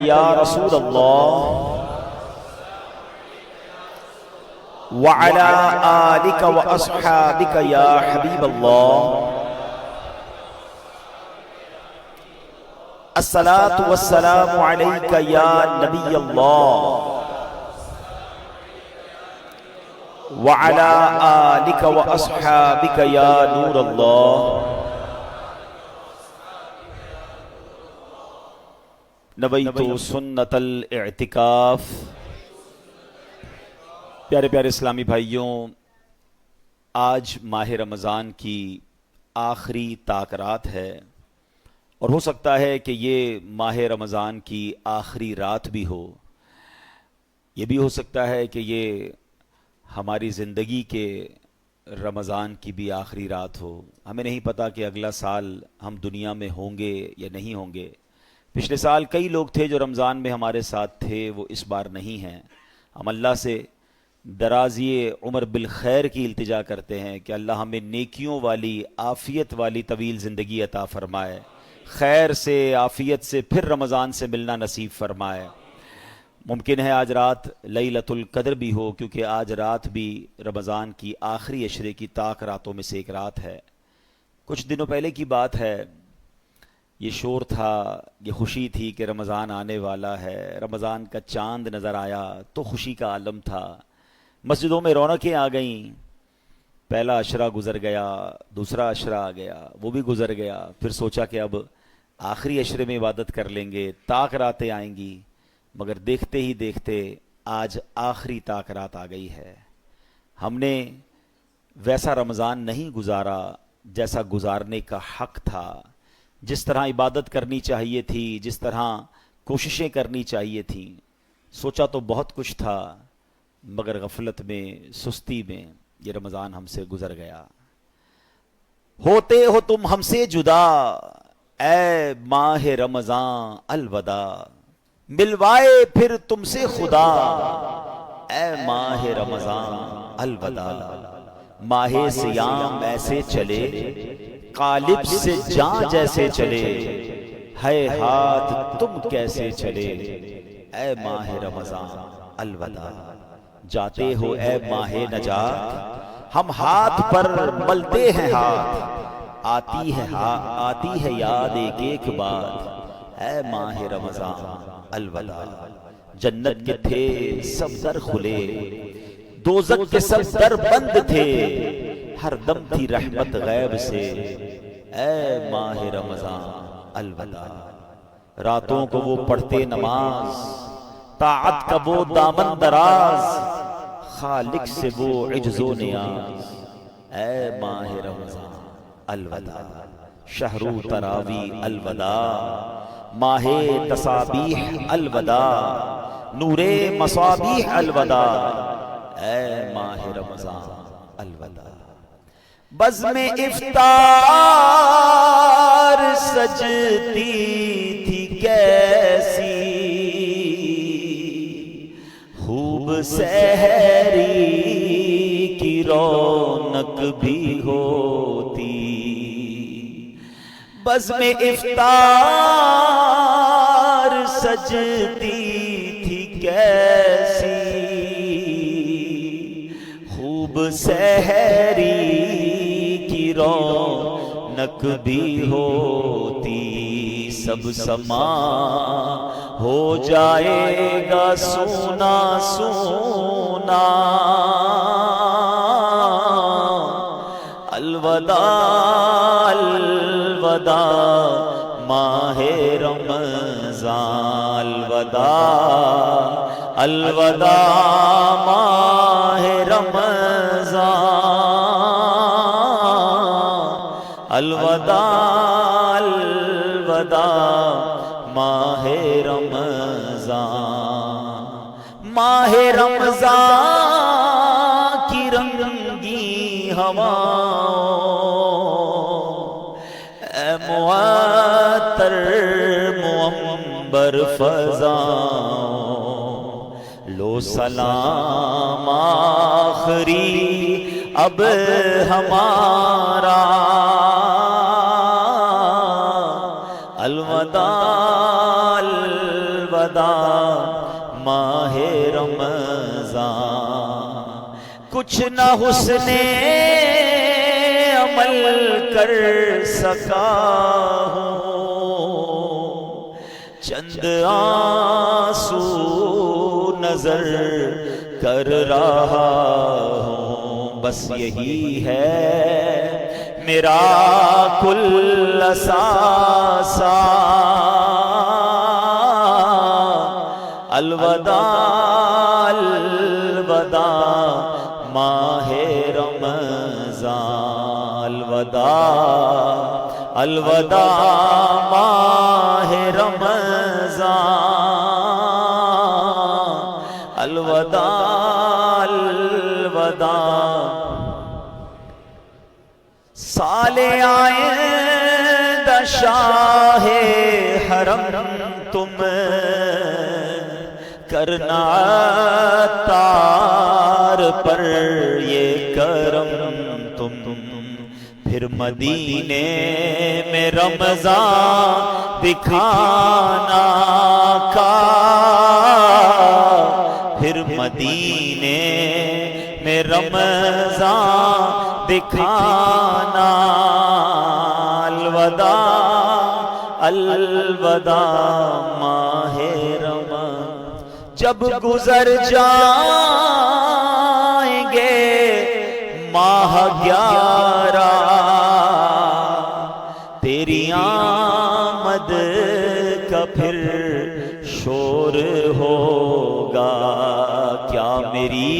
یا رسول اللہ وعلا آلک و اصحابک یا حبیب اللہ الصلاة والسلام علیک یا نبی اللہ وعلا آلک و اصحابک یا نور اللہ نویت سنت الاعتکاف۔ پیارے پیارے اسلامی بھائیوں، آج ماہ رمضان کی آخری طاق رات ہے اور ہو سکتا ہے کہ یہ ماہ رمضان کی آخری رات بھی ہو، یہ بھی ہو سکتا ہے کہ یہ ہماری زندگی کے رمضان کی بھی آخری رات ہو۔ ہمیں نہیں پتہ کہ اگلا سال ہم دنیا میں ہوں گے یا نہیں ہوں گے۔ پچھلے سال کئی لوگ تھے جو رمضان میں ہمارے ساتھ تھے، وہ اس بار نہیں ہیں۔ ہم اللہ سے درازی عمر بالخیر کی التجا کرتے ہیں کہ اللہ ہمیں نیکیوں والی، عافیت والی طویل زندگی عطا فرمائے، خیر سے، عافیت سے پھر رمضان سے ملنا نصیب فرمائے۔ ممکن ہے آج رات لیلۃ القدر بھی ہو، کیونکہ آج رات بھی رمضان کی آخری عشرے کی طاق راتوں میں سے ایک رات ہے۔ کچھ دنوں پہلے کی بات ہے، یہ شور تھا، یہ خوشی تھی کہ رمضان آنے والا ہے، رمضان کا چاند نظر آیا تو خوشی کا عالم تھا، مسجدوں میں رونقیں آ گئیں۔ پہلا عشرہ گزر گیا، دوسرا عشرہ آ گیا، وہ بھی گزر گیا، پھر سوچا کہ اب آخری عشرے میں عبادت کر لیں گے، طاق راتیں آئیں گی، مگر دیکھتے ہی دیکھتے آج آخری طاق رات آ گئی ہے۔ ہم نے ویسا رمضان نہیں گزارا جیسا گزارنے کا حق تھا، جس طرح عبادت کرنی چاہیے تھی، جس طرح کوششیں کرنی چاہیے تھیں۔ سوچا تو بہت کچھ تھا، مگر غفلت میں، سستی میں یہ رمضان ہم سے گزر گیا۔ ہوتے ہو تم ہم سے جدا اے ماہ رمضان الوداع، ملوائے پھر تم سے خدا اے ماہ رمضان الوداع۔ ماہ سیام ایسے چلے قالب سے جاں جیسے چلے، ہے ہاتھ تم کیسے چلے اے ماہ رمضان الوداع۔ جاتے ہو اے ماہ نجات، ہم ہاتھ پر ملتے ہیں ہاتھ، آتی ہے یاد ایک ایک بات اے ماہ رمضان الوداع۔ جنت کے تھے سب در کھلے، دوزخ کے سب در بند تھے، ہر دم تھی رحمت غیب سے اے ماہ رمضان الوداع۔ راتوں کو وہ پڑھتے نماز، طاعت کا وہ دامن دراز، خالق سے وہ عجز و نیاز اے ماہ رمضان الوداع۔ شہر تراوی الوداع، ماہ تسابیح الوداع، نور مصابیح الوداع اے ماہ رمضان الوداع۔ بزم افطار سجتی تھی کیسی، خوب سحری کی رونق بھی ہوتی۔ بزم افطار سجتی تھی کیسی، خوب سحری کی رونق بھی ہوتی۔ سب سما ہو جائے گا سونا سونا، الوداع الوداع ماہ رمضان، الوداع الوداع ماہ رمضان، الوداع الوداع ماہ رمضان۔ ماہ رمضان کی رنگی ہواؤں، اے معطر معمبر فضاؤں، لو سلام آخری اب ہمارا، الوداع الوداع ماہ رمضان، کچھ نہ حسن عمل کر سکا ہوں، چند آنسو نظر کر رہا ہوں، بس یہی ہے میرا کل اثاثہ، الوداع الوداع ماہ رمضان، الوداع الوداع ماہ رمضان، الوداع الوداع سال آئندہ شاہ حرم تم کرنا عطار پر یہ کرم تم، پھر مدینے میں رمضان دکھانا کا، پھر مدینے میں رمضان دکھانا، الوداع الوداع ماہ رمضان، جب گزر جائیں گے ماہ 11 تیری آمد کا پھر شور ہوگا، کیا میری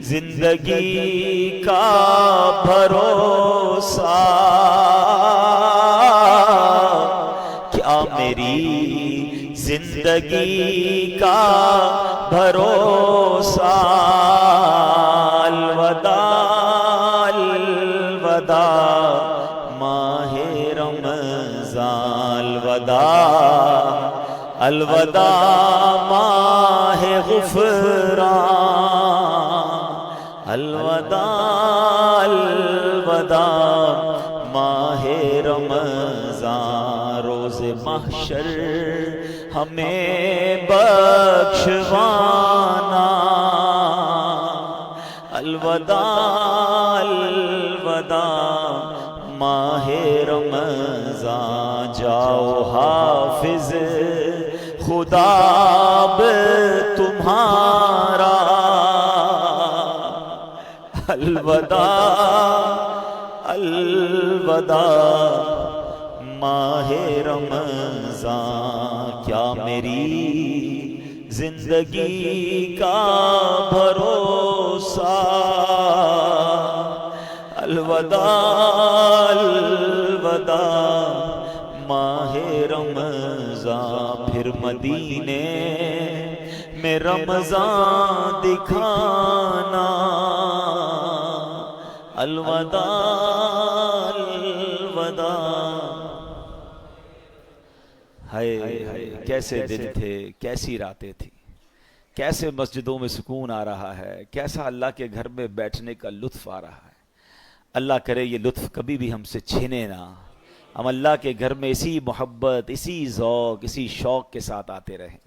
زندگی کا بھروسہ، کیا میری زندگی کا بھروسہ، الوداع الوداع ماہ رمضان، الوداع الوداع ماہ غفران، الوداع الوداع ماہ رمضان، روز محشر ہمیں بخشوانا، الوداع الوداع ماہ رمضان، جاؤ حافظ خدا اب تمہارا، الوداع الوداع ماہ رمضان، کیا میری زندگی کا بھروسہ، الوداع الوداع ماہ رمضان، پھر مدینے میں رمضان دکھانا، الوداع الوداع۔ ہائے کیسے دن تھے، کیسی راتیں تھی، کیسے مسجدوں میں سکون آ رہا ہے، کیسا اللہ کے گھر میں بیٹھنے کا لطف آ رہا ہے۔ اللہ کرے یہ لطف کبھی بھی ہم سے چھینے نہ، ہم اللہ کے گھر میں اسی محبت، اسی ذوق، اسی شوق کے ساتھ آتے رہیں۔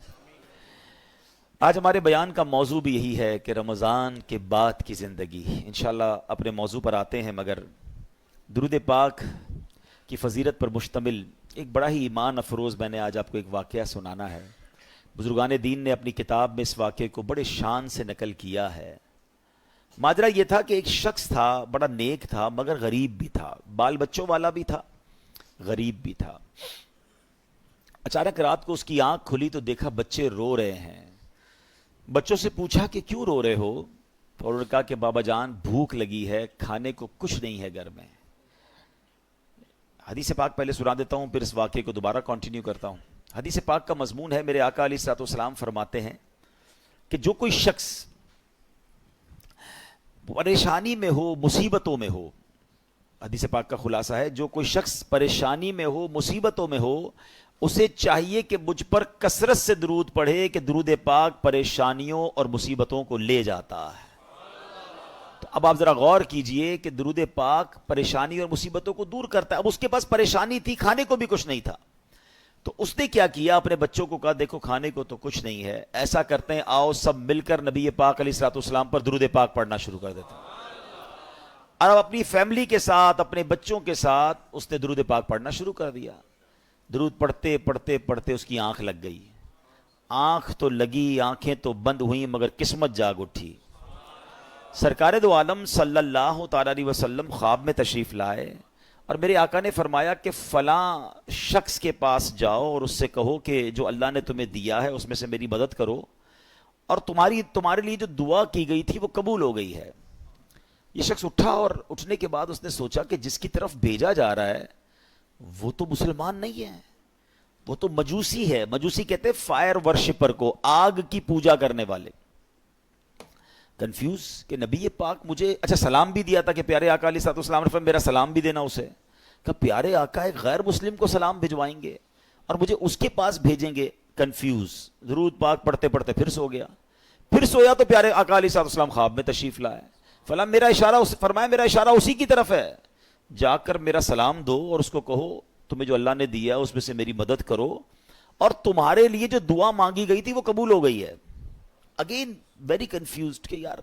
آج ہمارے بیان کا موضوع بھی یہی ہے کہ رمضان کے بعد کی زندگی۔ انشاءاللہ اپنے موضوع پر آتے ہیں، مگر درود پاک کی فضیلت پر مشتمل ایک بڑا ہی ایمان افروز میں نے آج آپ کو ایک واقعہ سنانا ہے۔ بزرگان دین نے اپنی کتاب میں اس واقعے کو بڑے شان سے نقل کیا ہے۔ ماجرا یہ تھا کہ ایک شخص تھا، بڑا نیک تھا مگر غریب بھی تھا، بال بچوں والا بھی تھا، غریب بھی تھا۔ اچانک رات کو اس کی آنکھ کھلی تو دیکھا بچے رو رہے ہیں۔ بچوں سے پوچھا کہ کیوں رو رہے ہو؟ تو انہوں نے کہا کہ بابا جان بھوک لگی ہے، کھانے کو کچھ نہیں ہے گھر میں۔ حدیث پاک پہلے سنا دیتا ہوں، پھر اس واقعے کو دوبارہ کنٹینیو کرتا ہوں۔ حدیث پاک کا مضمون ہے، میرے آقا علیہ الصلوۃ والسلام فرماتے ہیں کہ جو کوئی شخص پریشانی میں ہو، مصیبتوں میں ہو، حدیث پاک کا خلاصہ ہے جو کوئی شخص پریشانی میں ہو، مصیبتوں میں ہو، اسے چاہیے کہ مجھ پر کثرت سے درود پڑھے کہ درود پاک پریشانیوں اور مصیبتوں کو لے جاتا ہے۔ تو اب آپ ذرا غور کیجئے کہ درود پاک پریشانی اور مصیبتوں کو دور کرتا ہے۔ اب اس کے پاس پریشانی تھی، کھانے کو بھی کچھ نہیں تھا، تو تو اس نے کیا کیا, اپنے بچوں کو کہا دیکھو کھانے کو تو کچھ نہیں ہے, ایسا کرتے ہیں آؤ سب مل کر نبی پاک علیہ الصلوۃ والسلام پر درود پاک پڑھنا شروع کر دیتے ہیں. اور اب اپنی فیملی کے ساتھ, اپنے بچوں کے ساتھ اس نے درود پاک پڑھنا شروع کر دیا. درود پڑھتے پڑھتے پڑھتے اس کی آنکھ لگ گئی. آنکھ تو لگی, آنکھیں تو بند ہوئیں, مگر قسمت جاگ اٹھی. سرکار دو عالم صلی اللہ تعالی علیہ وسلم خواب میں تشریف لائے اور میرے آقا نے فرمایا کہ فلاں شخص کے پاس جاؤ اور اس سے کہو کہ جو اللہ نے تمہیں دیا ہے اس میں سے میری مدد کرو, اور تمہارے لیے جو دعا کی گئی تھی وہ قبول ہو گئی ہے. یہ شخص اٹھا اور اٹھنے کے بعد اس نے سوچا کہ جس کی طرف بھیجا جا رہا ہے وہ تو مسلمان نہیں ہے, وہ تو مجوسی ہے. مجوسی کہتے ہیں فائر ورشپر کو, آگ کی پوجا کرنے والے. کنفیوز کہ نبی پاک مجھے اچھا سلام بھی دیا تھا کہ پیارے آقا علیہ السلام نے فرمایا میرا سلام بھی دینا اسے. کہ پیارے آقا ایک غیر مسلم کو سلام بھجوائیں گے اور مجھے اس کے پاس بھیجیں گے. کنفیوز, درود پاک پڑھتے پڑھتے پھر سو گیا. پھر سویا تو پیارے آقا علیہ السلام خواب میں تشریف لائے. فرمایا میرا اشارہ اسی کی طرف ہے, جا کر میرا سلام دو اور اس کو کہو تمہیں جو اللہ نے دیا اس میں سے میری مدد کرو, اور تمہارے لیے جو دعا مانگی گئی تھی وہ قبول ہو گئی ہے. اگین ویری کنفیوزڈ کہ یار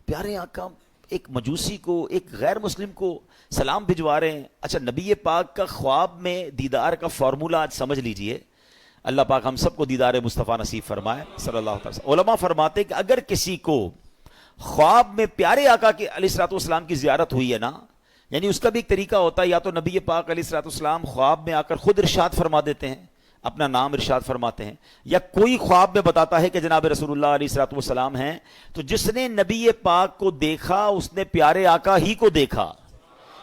پیارے آقا ایک مجوسی کو, ایک غیر مسلم کو سلام بھجوا رہے ہیں. اچھا نبی پاک کا خواب میں دیدار کا فارمولہ آج سمجھ لیجئے. اللہ پاک ہم سب کو دیدار مصطفیٰ نصیب فرمائے صلی اللہ علیہ وسلم. علماء فرماتے کہ اگر کسی کو خواب میں پیارے آقا کے علیہ الصلوۃ والسلام کی زیارت ہوئی ہے نا, یعنی اس کا بھی ایک طریقہ ہوتا ہے, یا تو نبی پاک علیہ الصلوۃ والسلام خواب میں آ کر خود ارشاد فرما دیتے ہیں, اپنا نام ارشاد فرماتے ہیں, یا کوئی خواب میں بتاتا ہے کہ جناب رسول اللہ علیہ الصلوۃ والسلام ہیں. تو جس نے نبی پاک کو دیکھا اس نے پیارے آقا ہی کو دیکھا.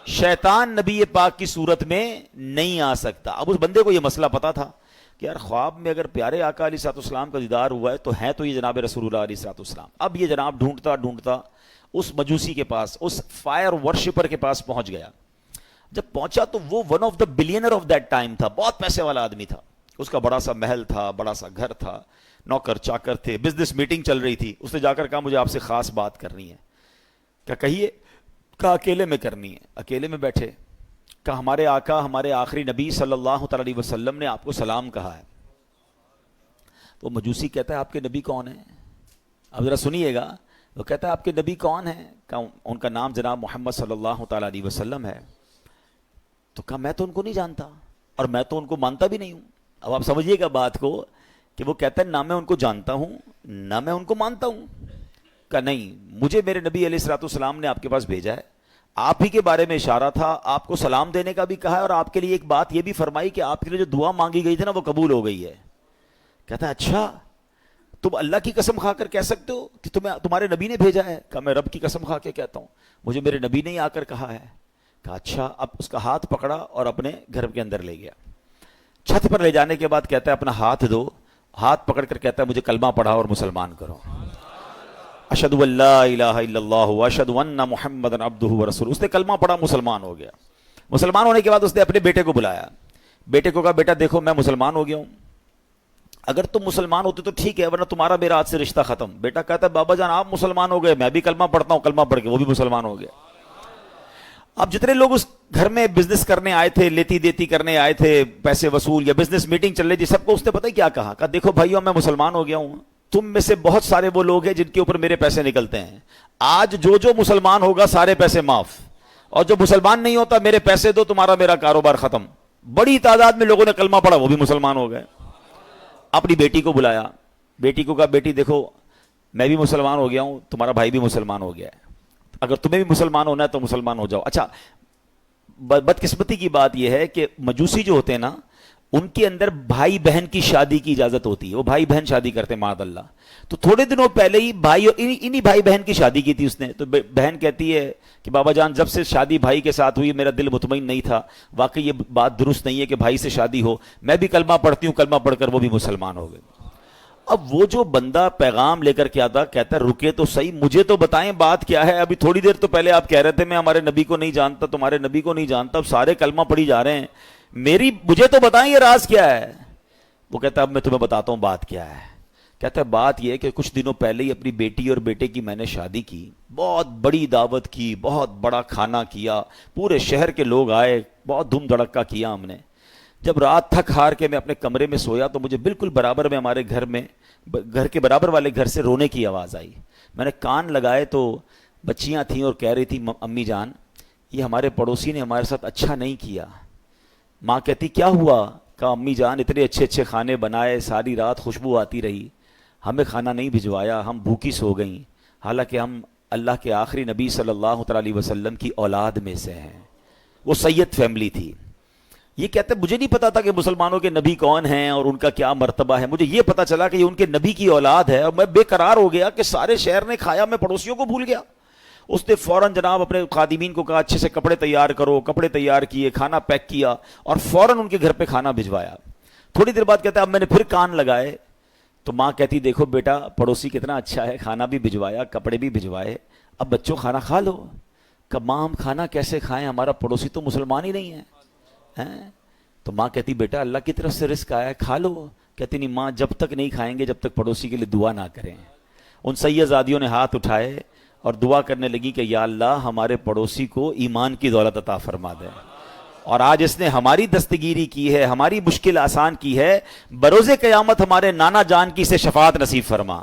شیطان نبی پاک کی صورت میں نہیں آ سکتا. اب اس بندے کو یہ مسئلہ پتا تھا کہ یار خواب میں اگر پیارے آقا علیہ الصلوۃ والسلام کا دیدار ہوا ہے تو یہ جناب رسول اللہ علیہ الصلوۃ والسلام. اب یہ جناب ڈھونڈتا اس مجوسی کے پاس, اس فائر ورشپر کے پاس پہنچ گیا. جب پہنچا تو وہ one of the billionaire of that time تھا, بہت پیسے والا آدمی تھا. اس کا بڑا سا محل تھا, بڑا سا گھر تھا, نوکر چاکر تھے, بزنس میٹنگ چل رہی تھی. اس نے جا کر کہا مجھے آپ سے خاص بات کرنی ہے. کیا کہیے؟ کہا اکیلے میں کرنی ہے. اکیلے میں بیٹھے. کہا ہمارے آقا ہمارے آخری نبی صلی اللہ تعالی علیہ وسلم نے آپ کو سلام کہا ہے. وہ مجوسی کہتا ہے آپ کے نبی کون ہیں؟ اب ذرا سنیے گا. وہ کہتا ہے آپ کے نبی کون ہیں؟ کہا ان کا نام جناب محمد صلی اللہ تعالی علیہ وسلم ہے. تو کہا میں تو ان کو نہیں جانتا اور میں تو ان کو مانتا بھی نہیں ہوں. اب آپ سمجھیے گا بات کو کہ وہ کہتا ہے نہ میں ان کو جانتا ہوں نہ میں ان کو مانتا ہوں. کہا نہیں, مجھے میرے نبی علیہ الصلوۃ والسلام نے آپ کے پاس بھیجا ہے, آپ ہی کے بارے میں اشارہ تھا, آپ کو سلام دینے کا بھی کہا ہے, اور آپ کے لیے ایک بات یہ بھی فرمائی کہ آپ کے لیے جو دعا مانگی گئی تھی نا وہ قبول ہو گئی ہے. کہتا ہے اچھا تم اللہ کی قسم کھا کر کہہ سکتے ہو کہ تمہارے نبی نے بھیجا ہے؟ کہا میں رب کی قسم کھا کے کہتا ہوں, مجھے میرے نبی نے ہی آ کر کہا ہے. کہا اچھا. اب اس کا ہاتھ پکڑا اور اپنے گھر کے اندر لے گیا. چھت پر لے جانے کے بعد کہتا ہے اپنا ہاتھ دو. ہاتھ پکڑ کر کہتا ہے مجھے کلمہ پڑھا اور مسلمان کرو. اشہد ان لا الہ الا اللہ واشہد ان محمدا عبدہ ورسولہ. اس نے کلمہ پڑھا, مسلمان ہو گیا. مسلمان ہونے کے بعد اس نے اپنے بیٹے کو بلایا. بیٹے کو کہا بیٹا دیکھو میں مسلمان ہو گیا ہوں, اگر تم مسلمان ہوتے تو ٹھیک ہے ورنہ تمہارا میرا آج سے رشتہ ختم. بیٹا کہتا ہے بابا جان آپ مسلمان ہو گئے, میں بھی کلمہ پڑھتا ہوں. کلمہ پڑھ کے وہ بھی مسلمان ہو گیا. اب جتنے لوگ اس گھر میں بزنس کرنے آئے تھے, لیتی دیتی کرنے آئے تھے, پیسے وصول یا بزنس میٹنگ چل رہی تھی, سب کو اس نے پتہ ہی کیا کہا. کہا دیکھو بھائیو میں مسلمان ہو گیا ہوں, تم میں سے بہت سارے وہ لوگ ہیں جن کے اوپر میرے پیسے نکلتے ہیں. آج جو مسلمان ہوگا سارے پیسے معاف, اور جو مسلمان نہیں ہوتا میرے پیسے دو, تمہارا میرا کاروبار ختم. بڑی تعداد میں لوگوں نے کلمہ پڑھا, وہ بھی مسلمان ہو گئے. اپنی بیٹی کو بلایا. بیٹی کو کہا بیٹی دیکھو میں بھی مسلمان ہو گیا ہوں, تمہارا بھائی بھی مسلمان ہو گیا ہے, اگر تمہیں بھی مسلمان ہونا ہے تو مسلمان ہو جاؤ. اچھا بدقسمتی کی بات یہ ہے کہ مجوسی جو ہوتے ہیں نا ان کے اندر بھائی بہن کی شادی کی اجازت ہوتی ہے, وہ بھائی بہن شادی کرتے ہیں معاذ اللہ. تو تھوڑے دنوں پہلے ہی انہی بھائی بہن کی شادی کی تھی اس نے. تو بہن کہتی ہے کہ بابا جان جب سے شادی بھائی کے ساتھ ہوئی میرا دل مطمئن نہیں تھا, واقعی یہ بات درست نہیں ہے کہ بھائی سے شادی ہو. میں بھی کلمہ پڑھتی ہوں, کلمہ پڑھ کر وہ بھی مسلمان ہو گئے. اب وہ جو بندہ پیغام لے کر کے آتا کہتا ہے رکے تو صحیح, مجھے تو بتائیں بات کیا ہے. ابھی تھوڑی دیر تو پہلے آپ کہہ رہے تھے میں ہمارے نبی کو نہیں جانتا, تمہارے نبی کو نہیں جانتا, اب سارے کلمہ پڑھی جا رہے ہیں, مجھے تو بتائیں یہ راز کیا ہے. وہ کہتا ہے اب میں تمہیں بتاتا ہوں بات کیا ہے. کہتا ہے بات یہ کہ کچھ دنوں پہلے ہی اپنی بیٹی اور بیٹے کی میں نے شادی کی, بہت بڑی دعوت کی, بہت بڑا کھانا کیا, پورے شہر کے لوگ آئے, بہت دھوم دھڑکا کیا ہم نے. جب رات تھک ہار کے میں اپنے کمرے میں سویا تو مجھے بالکل برابر میں ہمارے گھر کے برابر والے گھر سے رونے کی آواز آئی. میں نے کان لگائے تو بچیاں تھیں اور کہہ رہی تھی امی جان یہ ہمارے پڑوسی نے ہمارے ساتھ اچھا نہیں کیا. ماں کہتی کیا ہوا؟ کہا امی جان اتنے اچھے اچھے کھانے بنائے، ساری رات خوشبو آتی رہی، ہمیں کھانا نہیں بھجوایا، ہم بھوکی سو گئیں، حالانکہ ہم اللہ کے آخری نبی صلی اللہ تعالی وسلم کی اولاد میں سے ہیں. وہ سید فیملی تھی. یہ کہتے مجھے نہیں پتا تھا کہ مسلمانوں کے نبی کون ہیں اور ان کا کیا مرتبہ ہے. مجھے یہ پتا چلا کہ یہ ان کے نبی کی اولاد ہے، اور میں بے قرار ہو گیا کہ سارے شہر نے کھایا، میں پڑوسیوں کو بھول گیا. اس نے فوراً جناب اپنے خادمین کو کہا اچھے سے کپڑے تیار کرو، کپڑے تیار کیے، کھانا پیک کیا اور فوراً ان کے گھر پہ کھانا بھجوایا. تھوڑی دیر بعد کہتا ہے اب میں نے پھر کان لگائے تو ماں کہتی دیکھو بیٹا پڑوسی کتنا اچھا ہے، کھانا بھی بھجوایا، کپڑے بھی بھجوائے، اب بچوں کھانا کھا لو. کہ ماں ہم کھانا کیسے کھائیں، ہمارا پڑوسی تو مسلمان ہی نہیں ہے. تو ماں کہتی بیٹا اللہ کی طرف سے رزق آیا ہے کھا لو. کہتی نہیں ماں جب تک نہیں کھائیں گے جب تک پڑوسی کے لیے دعا نہ کریں. ان سیدزادیوں نے ہاتھ اٹھائے اور دعا کرنے لگی کہ یا اللہ ہمارے پڑوسی کو ایمان کی دولت عطا فرما دے، اور آج اس نے ہماری دستگیری کی ہے، ہماری مشکل آسان کی ہے، بروز قیامت ہمارے نانا جان کی سے شفاعت نصیب فرما.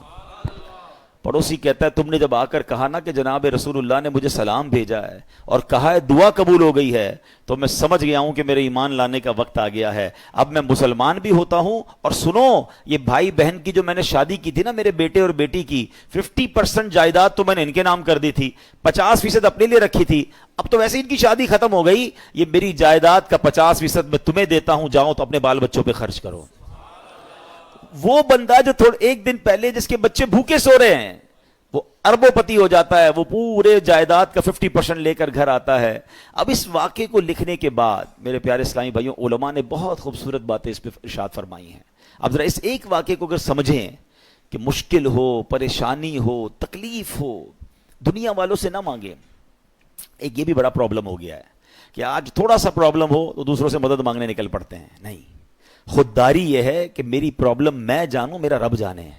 پڑوسی کہتا ہے تم نے جب آ کر کہا نا کہ جناب رسول اللہ نے مجھے سلام بھیجا ہے اور کہا ہے دعا قبول ہو گئی ہے، تو میں سمجھ گیا ہوں کہ میرے ایمان لانے کا وقت آ گیا ہے، اب میں مسلمان بھی ہوتا ہوں. اور سنو یہ بھائی بہن کی جو میں نے شادی کی تھی نا میرے بیٹے اور بیٹی کی، 50% جائیداد تو میں نے ان کے نام کر دی تھی، 50% اپنے لیے رکھی تھی. اب تو ویسے ان کی شادی ختم ہو گئی، یہ میری جائیداد کا 50% میں تمہیں دیتا ہوں، جاؤ تو اپنے بال بچوں پہ خرچ کرو. وہ بندہ جو ایک دن پہلے جس کے بچے بھوکے سو رہے ہیں وہ اربوں پتی ہو جاتا ہے، وہ پورے جائیداد کا 50% لے کر گھر آتا ہے. اب اس واقعے کو لکھنے کے بعد میرے پیارے اسلامی بھائیوں علماء نے بہت خوبصورت باتیں اس پہ ارشاد فرمائی ہیں. اب ذرا اس ایک واقعے کو اگر سمجھیں کہ مشکل ہو، پریشانی ہو، تکلیف ہو، دنیا والوں سے نہ مانگیں. ایک یہ بھی بڑا پرابلم ہو گیا ہے کہ آج تھوڑا سا پرابلم ہو تو دوسروں سے مدد مانگنے نکل پڑتے ہیں. نہیں، خودداری یہ ہے کہ میری پرابلم میں جانوں، میرا رب جانے.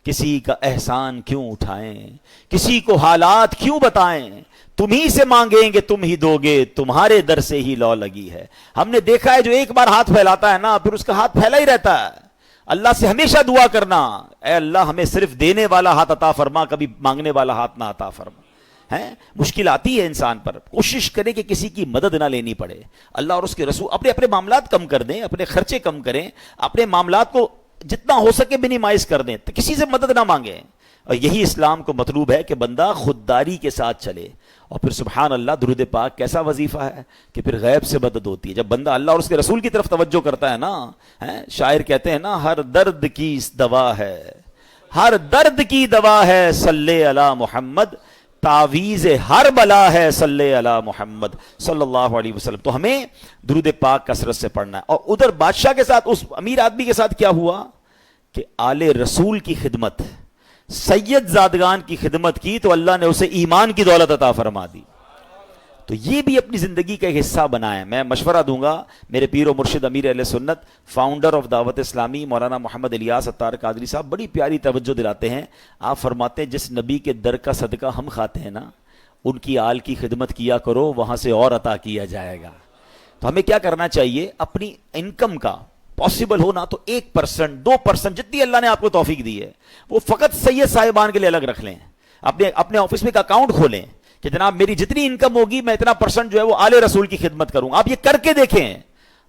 کسی کا احسان کیوں اٹھائیں، کسی کو حالات کیوں بتائیں، تم ہی سے مانگیں گے تم ہی دو گے، تمہارے در سے ہی لو لگی ہے. ہم نے دیکھا ہے جو ایک بار ہاتھ پھیلاتا ہے نا پھر اس کا ہاتھ پھیلا ہی رہتا ہے. اللہ سے ہمیشہ دعا کرنا اے اللہ ہمیں صرف دینے والا ہاتھ عطا فرما، کبھی مانگنے والا ہاتھ نہ عطا فرما. مشکل آتی ہے انسان پر، کوشش کریں کہ کسی کی مدد نہ لینی پڑے. اللہ اور اس کے رسول اپنے معاملات کم کر دیں، اپنے خرچے کم کریں، اپنے معاملات کو جتنا ہو سکے منیمائز کر دیں، تو کسی سے مدد نہ مانگیں. اور یہی اسلام کو مطلوب ہے کہ بندہ خودداری کے ساتھ چلے. اور پھر سبحان اللہ درود پاک کیسا وظیفہ ہے کہ پھر غیب سے مدد ہوتی ہے جب بندہ اللہ اور اس کے رسول کی طرف توجہ کرتا ہے نا. شاعر کہتے ہیں نا ہر درد کی دوا ہے، ہر درد کی دوا ہے صلی علی محمد، تعویذ ہر بلا ہے صلی علی محمد صلی اللہ علیہ وسلم. تو ہمیں درود پاک کثرت سے پڑھنا ہے. اور ادھر بادشاہ کے ساتھ، اس امیر آدمی کے ساتھ کیا ہوا کہ آل رسول کی خدمت، سید زادگان کی خدمت کی تو اللہ نے اسے ایمان کی دولت عطا فرما دی. تو یہ بھی اپنی زندگی کا ایک حصہ بنائیں. میں مشورہ دوں گا میرے پیر و مرشد امیر اہل سنت، فاؤنڈر آف دعوت اسلامی مولانا محمد الیاس اتار قادری صاحب بڑی پیاری توجہ دلاتے ہیں. آپ فرماتے ہیں جس نبی کے در کا صدقہ ہم کھاتے ہیں نا ان کی آل کی خدمت کیا کرو، وہاں سے اور عطا کیا جائے گا. تو ہمیں کیا کرنا چاہیے، اپنی انکم کا پاسبل ہو نا تو 1%، 2% جتنی اللہ نے آپ کو توفیق دی ہے وہ فقط سید صاحبان کے لیے الگ رکھ لیں. اپنے آفس میں ایک اکاؤنٹ کھولیں کہ جناب میری جتنی انکم ہوگی میں اتنا % جو ہے وہ آل رسول کی خدمت کروں. آپ یہ کر کے دیکھیں،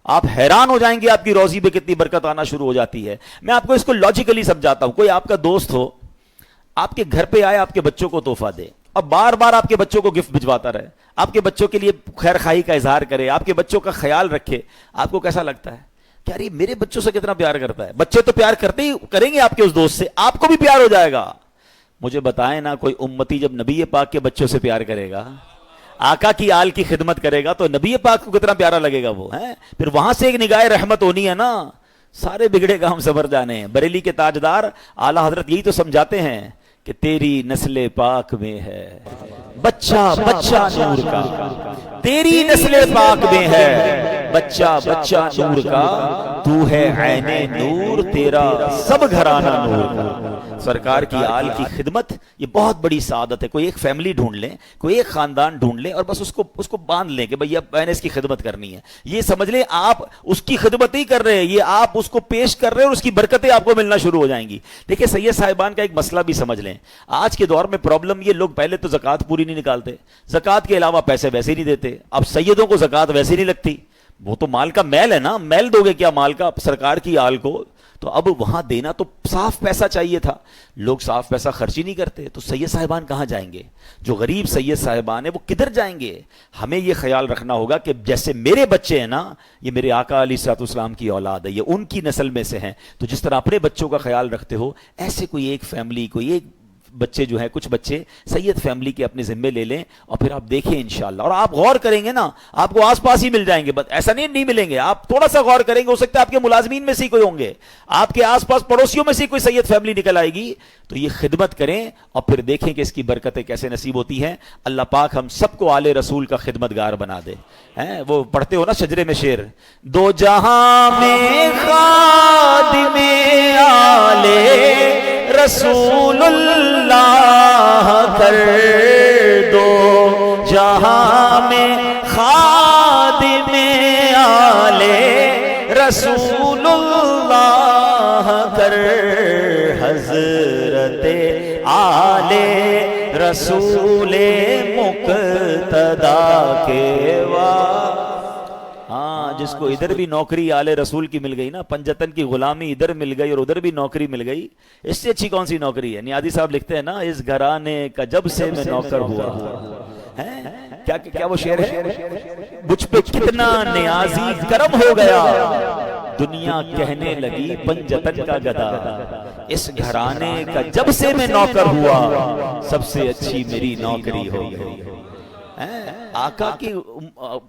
آپ حیران ہو جائیں گے آپ کی روزی پہ کتنی برکت آنا شروع ہو جاتی ہے. میں آپ کو اس کو لاجیکلی سمجھاتا ہوں. کوئی آپ کا دوست ہو، آپ کے گھر پہ آئے، آپ کے بچوں کو تحفہ دے اور بار بار آپ کے بچوں کو گفٹ بھجواتا رہے، آپ کے بچوں کے لیے خیر خواہی کا اظہار کرے، آپ کے بچوں کا خیال رکھے، آپ کو کیسا لگتا ہے کہ یار یہ میرے بچوں سے کتنا پیار کرتا ہے؟ بچے تو پیار کرتے ہی کریں گے آپ کے اس دوست سے، آپ کو بھی پیار ہو جائے گا. مجھے بتائیں نا کوئی امتی جب نبی پاک کے بچوں سے پیار کرے گا، آقا کی آل کی خدمت کرے گا تو نبی پاک کو کتنا پیارا لگے گا وہ. پھر وہاں سے ایک نگاہ رحمت ہونی ہے نا. سارے بگڑے کام صبر جانے ہیں. بریلی کے تاجدار اعلیٰ حضرت یہی تو سمجھاتے ہیں کہ تیری نسل پاک میں ہے بچہ بچہ نور کا، تیری نسل پاک میں ہے بچہ بچہ نور کا، تو ہے عین نور تیرا سب گھرانہ نور کا. سرکار کی آل کی خدمت یہ بہت بڑی سعادت ہے. کوئی ایک فیملی ڈھونڈ لیں, کوئی ایک خاندان ڈھونڈ لیں اور بس اس کو باندھ لیں کہ بھئی اب میں نے اس کی خدمت کرنی ہے. یہ سمجھ لیں آپ اس کی خدمت ہی کر رہے ہیں, یہ آپ اس کو پیش کر رہے ہیں اور اس کی برکتیں آپ کو ملنا شروع ہو جائیں گی. دیکھیں سید صاحبان کا ایک مسئلہ بھی سمجھ لیں. آج کے دور میں پرابلم یہ, لوگ پہلے تو زکوٰۃ پوری نہیں نکالتے, زکوٰۃ کے علاوہ پیسے ویسے ہی نہیں دیتے. اب سیدوں کو زکوٰۃ ویسے نہیں لگتی, وہ تو مال کا میل ہے نا, میل دو گے کیا مال کا سرکار کی آل کو؟ تو اب وہاں دینا تو صاف پیسہ چاہیے تھا, لوگ صاف پیسہ خرچ ہی نہیں کرتے. تو سید صاحبان کہاں جائیں گے؟ جو غریب سید صاحبان ہیں وہ کدھر جائیں گے؟ ہمیں یہ خیال رکھنا ہوگا کہ جیسے میرے بچے ہیں نا, یہ میرے آقا علیہ الصلوۃ والسلام کی اولاد ہے, یہ ان کی نسل میں سے ہیں. تو جس طرح اپنے بچوں کا خیال رکھتے ہو, ایسے کوئی ایک فیملی, کوئی ایک بچے جو ہیں, کچھ بچے سید فیملی کے اپنے ذمے لے لیں اور پھر آپ دیکھیں انشاءاللہ. اور آپ غور کریں گے نا, آپ کو آس پاس ہی مل جائیں گے, بس ایسا نہیں ملیں گے. آپ تھوڑا سا غور کریں گے, ہو سکتا ہے آپ کے ملازمین میں سے کوئی ہوں گے, آپ کے آس پاس پڑوسیوں میں سے کوئی سید فیملی نکل آئے گی. تو یہ خدمت کریں اور پھر دیکھیں کہ اس کی برکتیں کیسے نصیب ہوتی ہیں. اللہ پاک ہم سب کو آل رسول کا خدمتگار بنا دے. وہ پڑھتے ہو نا شجرے میں شعر, دو جہاں میں خادم آل رسول اللہ کر دو, جہاں میں خادم آل رسول اللہ کر, حضرت آل رسول مقتدا کے ہاں, جس کو ادھر بھی نوکری آل رسول کی مل گئی نا, پنجتن کی غلامی ادھر مل گئی اور ادھر بھی نوکری مل گئی, اس سے اچھی کون سی نوکری ہے؟ نیازی صاحب لکھتے ہیں نا, اس گھرانے کا جب سے میں نوکر ہوا. کیا وہ شعر ہے, مجھ پہ کتنا نیازی کرم ہو گیا, دنیا کہنے لگی پنجتن کا گدا, اس گھرانے کا جب سے میں نوکر ہوا, سب سے اچھی میری نوکری ہو گئی. آقا کی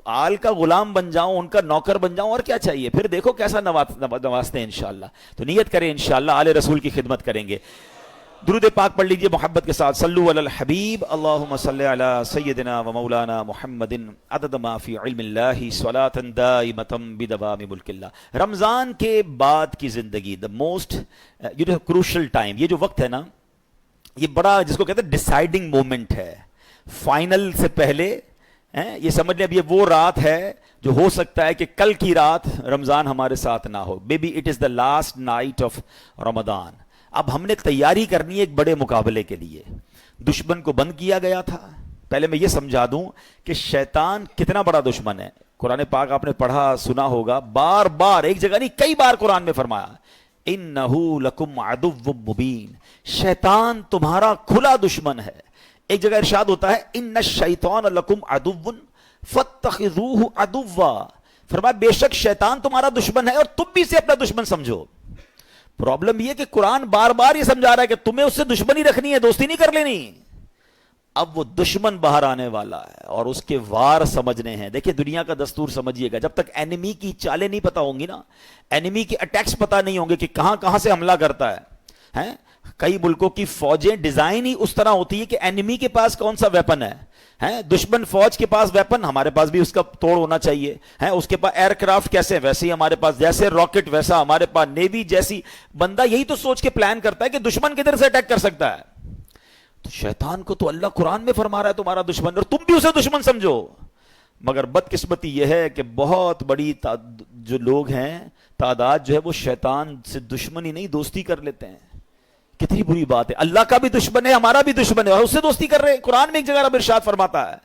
آل کا غلام بن جاؤں, ان کا نوکر بن جاؤں, اور کیا چاہیے؟ پھر دیکھو کیسا نوازتے ہیں انشاءاللہ. تو نیت کریں انشاءاللہ آل رسول کی خدمت کریں گے. درود پاک پڑھ لیجئے محبت کے ساتھ, صلو علی الحبیب, اللہم صلی علی سیدنا و مولانا محمد عدد ما فی علم اللہ, صلاۃ دائمۃ بدوام ملک اللہ. رمضان کے بعد کی زندگی, دا موسٹ کروشل ٹائم, یہ جو وقت ہے نا, یہ بڑا جس کو کہتے ہیں ڈیسائیڈنگ مومنٹ ہے. فائنل سے پہلے یہ سمجھ لیں اب یہ وہ رات ہے جو ہو سکتا ہے کہ کل کی رات رمضان ہمارے ساتھ نہ ہو. Baby it is the last night of Ramzan. اب ہم نے تیاری کرنی ہے ایک بڑے مقابلے کے لیے. دشمن کو بند کیا گیا تھا. پہلے میں یہ سمجھا دوں کہ شیطان کتنا بڑا دشمن ہے. قرآن پاک آپ نے پڑھا سنا ہوگا, بار بار, ایک جگہ نہیں کئی بار قرآن میں فرمایا, انہو لکم عدو مبین, شیطان تمہارا کھلا دشمن ہے. ایک جگہ ارشاد ہوتا ہے, ان الشیطان لکم عدو فاتخذوہ عدوا, فرمایا بے شک شیطان تمہارا دشمن ہے اور تم بھی اسے اپنا دشمن سمجھو. پرابلم یہ کہ قرآن بار بار یہ سمجھا رہا ہے کہ تمہیں اس سے دشمنی رکھنی ہے, دوستی نہیں کر لینی. اب وہ دشمن باہر آنے والا ہے اور اس کے وار سمجھنے ہیں. دیکھیں دنیا کا دستور سمجھیے گا, جب تک اینیمی کی چالیں نہیں پتا ہوں گی نا, اینیمی کے اٹیکس پتا نہیں ہوں گے کہ کہاں کہاں سے حملہ کرتا ہے. کئی ملکوں کی فوجیں ڈیزائن ہی اس طرح ہوتی ہے کہ اینیمی کے پاس کون سا ویپن ہے, دشمن فوج کے پاس ویپن, ہمارے پاس بھی اس کا توڑ ہونا چاہیے. اس کے پاس ایئر کرافٹ کیسے, ویسے ہی ہمارے پاس, جیسے راکٹ ویسا ہمارے پاس نیوی جیسی. بندہ یہی تو سوچ کے پلان کرتا ہے کہ دشمن کدھر سے اٹیک کر سکتا ہے. تو شیطان کو تو اللہ قرآن میں فرما رہا ہے تمہارا دشمن, اور تم بھی اسے دشمن سمجھو. مگر بدقسمتی یہ ہے کہ بہت بڑی جو لوگ ہیں, تعداد جو ہے, وہ شیطان سے دشمنی نہیں دوستی کر لیتے ہیں. کتنی بری بات ہے. اللہ کا بھی دشمن ہے, ہمارا بھی دشمن ہے, اور اس سے دوستی کر رہے ہیں. قرآن میں ایک جگہ رب ارشاد فرماتا ہے,